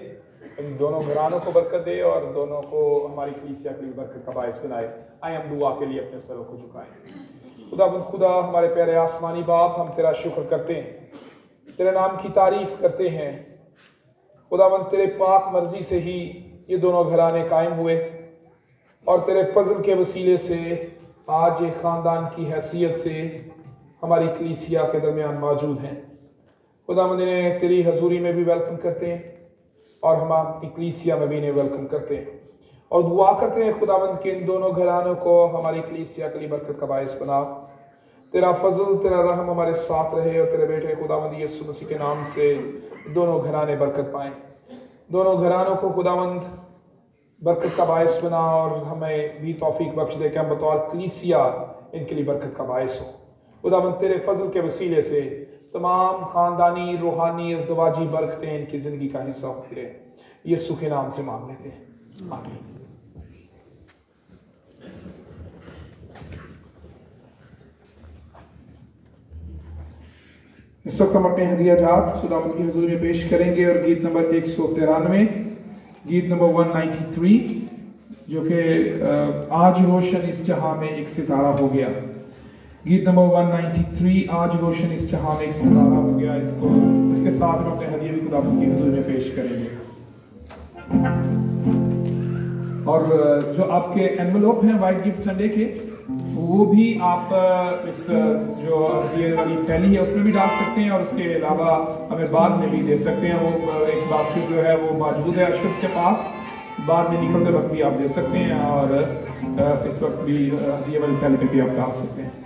इन दोनों घरानों को बरकत दे और दोनों को हमारी कलीसिया के लिए बरकत का बायस बनाए। आए हम दुआ के लिए अपने सरों को झुकाएं। खुदावंद खुदा, हमारे प्यारे आसमानी बाप, हम तेरा शुक्र करते हैं, तेरे नाम की तारीफ करते हैं। खुदावंद तेरे पाक मर्जी से ही ये दोनों घराने कायम हुए और तेरे फजल के वसीले से आज एक खानदान की हैसियत से हमारी कलीसिया के दरमियान मौजूद हैं। खुदावंद इन्हें तेरी हजूरी में भी वेलकम करते हैं और हम अपनी कलीसिया में भी इन्हें वेलकम करते हैं और दुआ करते हैं खुदावंद के इन दोनों घरानों को हमारी कलीसिया के लिए बरकत का बायस बना। तेरा फजल, तेरा रहम हमारे साथ रहे और तेरे बेटे खुदावंद यीशु मसीह के नाम से दोनों घराने बरकत पाएं। दोनों घरानों को खुदावंद बरकत का बायस बना और हमें भी तौफीक बख्श दे कि हम बतौर कलीसिया इनके लिए बरकत का बायस हो। खुदावंद तेरे फजल के वसीले से तमाम खानदानी, रूहानी, अज़दवाजी बरकतें इनकी ज़िंदगी का हिस्सा होती रहे। यीशु के नाम से मांग लेते हैं, आमीन। इस वक्त हम अपने हदिया जात खुदावंद की हुजूर में पेश करेंगे और गीत नंबर 193, गीत नंबर 193, जो कि आज रोशन इस जहां में एक सितारा हो गया। गीत नंबर 193, आज रोशन इस जहां में एक सितारा हो गया। इसके साथ हम अपने हदिया भी खुदावंद की हुजूर में पेश करेंगे। और जो आपके एनवेलोप हैं वाइट गिफ्ट संडे के, वो भी आप इस जो ये वाली थैली है उसमें भी डाल सकते हैं और उसके अलावा हमें बाद में भी दे सकते हैं। वो एक बास्केट जो है वो मौजूद है अशर्स के पास, बाद में निकलते वक्त भी आप दे सकते हैं और इस वक्त भी ये वाली थैली पे भी आप डाल सकते हैं।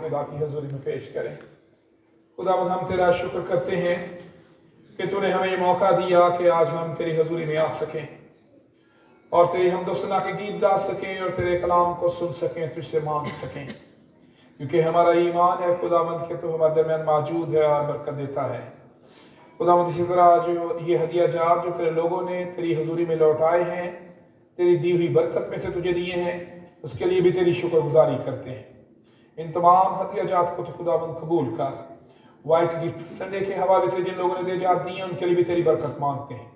खुदा की हजूरी में पेश करें। खुदावंद हम तेरा शुक्र करते हैं कि तूने हमें ये मौका दिया कि आज हम तेरी हजूरी में आ सकें और तेरी हमदोसना के गीत गा सकें और तेरे कलाम को सुन सकें, तुझसे मांग सकें, क्योंकि हमारा ईमान है खुदावंद कि तू हमारे दरमियान मौजूद है और बरकत देता है। खुदावंद इसी तरह जो ये हदिया जात जो तेरे लोगों ने तेरी हजूरी में लौटाए हैं, तेरी दी हुई बरकत में से तुझे दिए हैं, उसके लिए भी तेरी शुक्रगुजारी करते हैं। इन तमाम हदिया जात को तो खुदावंद कबूल कर। वाइट गिफ्ट संडे के हवाले से जिन लोगों ने दे जात दी है उनके लिए भी तेरी बरकत मांगते हैं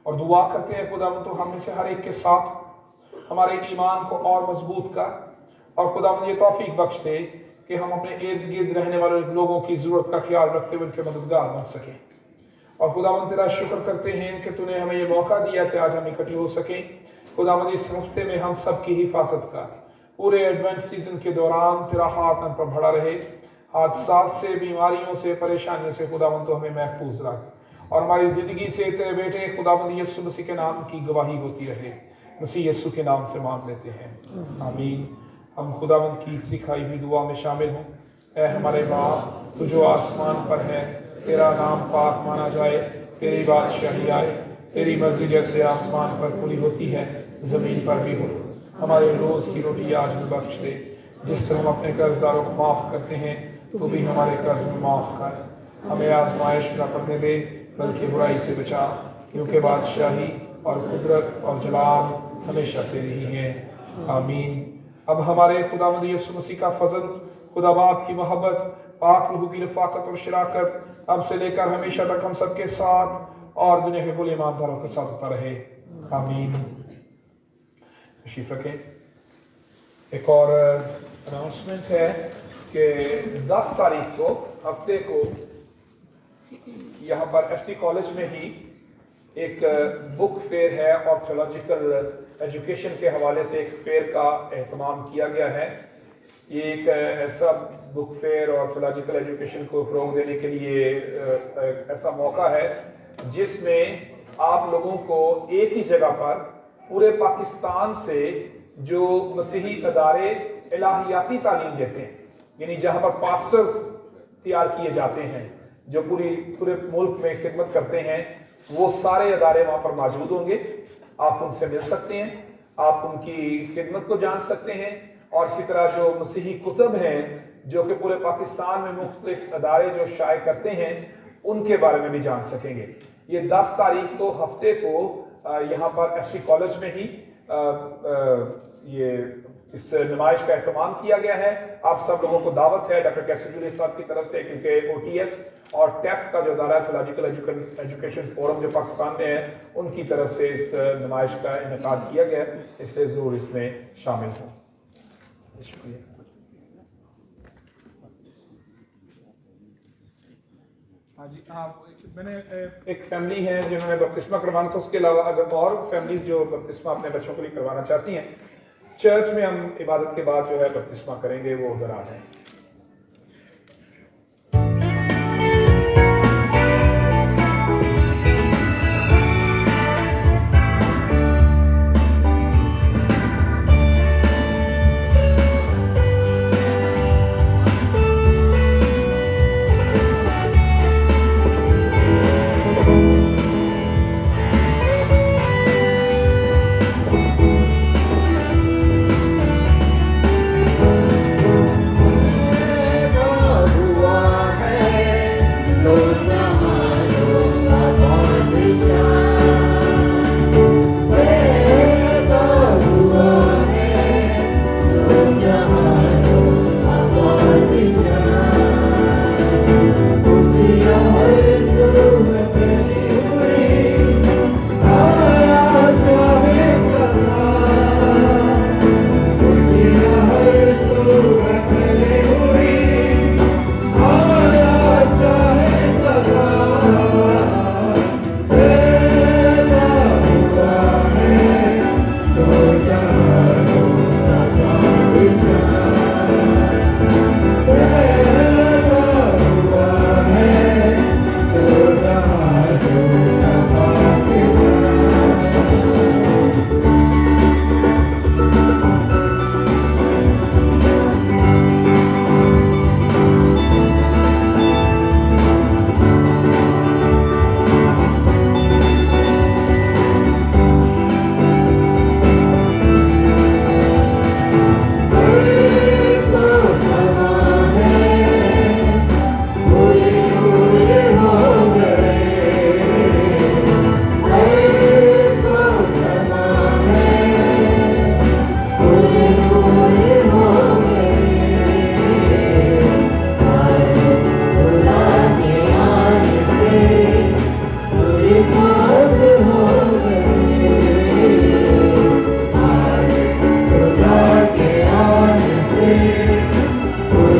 और दुआ करते हैं खुदावंद तो हम में से हर एक के साथ हमारे ईमान को और मजबूत कर और खुदावंद ये तौफीक बख्श दे कि हम अपने इर्द गिर्द रहने वाले लोगों की जरूरत का ख्याल रखते हुए उनके मददगार बन सकें। और खुदावंद तेरा शुक्र करते हैं कि तूने हमें ये मौका दिया कि आज हम इकट्ठे हो सकें। खुदावंद इस हफ्ते में हम सब की हिफाजत कर, पूरे एडवेंट सीजन के दौरान तेरा हाथ हम पर बढ़ा रहे, हादसात से, बीमारियों से, परेशानियों से खुदावंद तो हमें महफूज रख और हमारी जिंदगी से तेरे बेटे खुदावंद यीशु मसीह के नाम की गवाही होती रहे। मसीह यीशु के नाम से मांग लेते हैं, आमीन। हम खुदावंद की सिखाई हुई दुआ में शामिल हों। ऐ हमारे बाप, तू जो आसमान पर है, तेरा नाम पाक माना जाए, तेरी बादशाही आए, तेरी मर्जी जैसे आसमान पर पूरी होती है जमीन पर भी हो। हमारे रोज की रोटी आज हमें बख्श दे, जिस तरह हम अपने कर्जदारों को माफ करते हैं तो भी हमारे कर्ज में माफ कर। हमें आजमाइश न पड़ने दे बल्कि बुराई से बचा, क्योंकि बादशाही और कुदरत और जलाल हमेशा तेरी ही है, आमीन। अब हमारे खुदावंद यीशु मसीह का फजल खुदा बाप की मोहब्बत, पाक रूह की रफ़ाकत और शराकत अब से लेकर हमेशा तक हम सबके साथ और दुनिया के कुल ईमानदारों के साथ होता रहे। आमीन। तशरीफ रखें। एक और अनाउंसमेंट है कि 10 तारीख को हफ्ते को यहाँ पर FC कॉलेज में ही एक बुक फेयर है और थियोलॉजिकल एजुकेशन के हवाले से एक फेयर का एहतमाम किया गया है। ये एक ऐसा बुक फेयर और थियोलॉजिकल एजुकेशन को फ़रोग़ देने के लिए एक ऐसा मौका है जिसमें आप लोगों को एक ही जगह पर पूरे पाकिस्तान से जो मसीही अदारे इलाहियाती तालीम देते हैं, यानी जहाँ पर पास्टर्स तैयार किए जाते हैं जो पूरे मुल्क में खिदमत करते हैं, वो सारे अदारे वहाँ पर मौजूद होंगे। आप उनसे मिल सकते हैं, आप उनकी खिदमत को जान सकते हैं और इसी तरह जो मसीही कुतुब हैं जो कि पूरे पाकिस्तान में मुख्तलिफ अदारे जो शाये करते हैं उनके बारे में भी जान सकेंगे। ये 10 तारीख को हफ्ते को यहाँ पर FC कॉलेज में ही ये इस नुमाइश का एहतमाम किया गया है। आप सब लोगों को दावत है डॉक्टर कैसर जूली साहब की तरफ से, क्योंकि OTS और TEF का जो अदारा थियोलॉजिकल एजुकेशन फोरम जो पाकिस्तान में है उनकी तरफ से इस नुमाइश का इनेकाद किया गया है, इसलिए ज़रूर इसमें शामिल हो। शुक्रिया। हाँ जी, मैंने एक फैमिली है जिन्होंने बपतिस्मा करवाना था, उसके अलावा अगर और फैमिलीज जो बपतिस्मा अपने बच्चों के लिए करवाना चाहती हैं, चर्च में हम इबादत के बाद जो है बपतिस्मा करेंगे, वो उधर आ जाएं।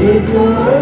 It's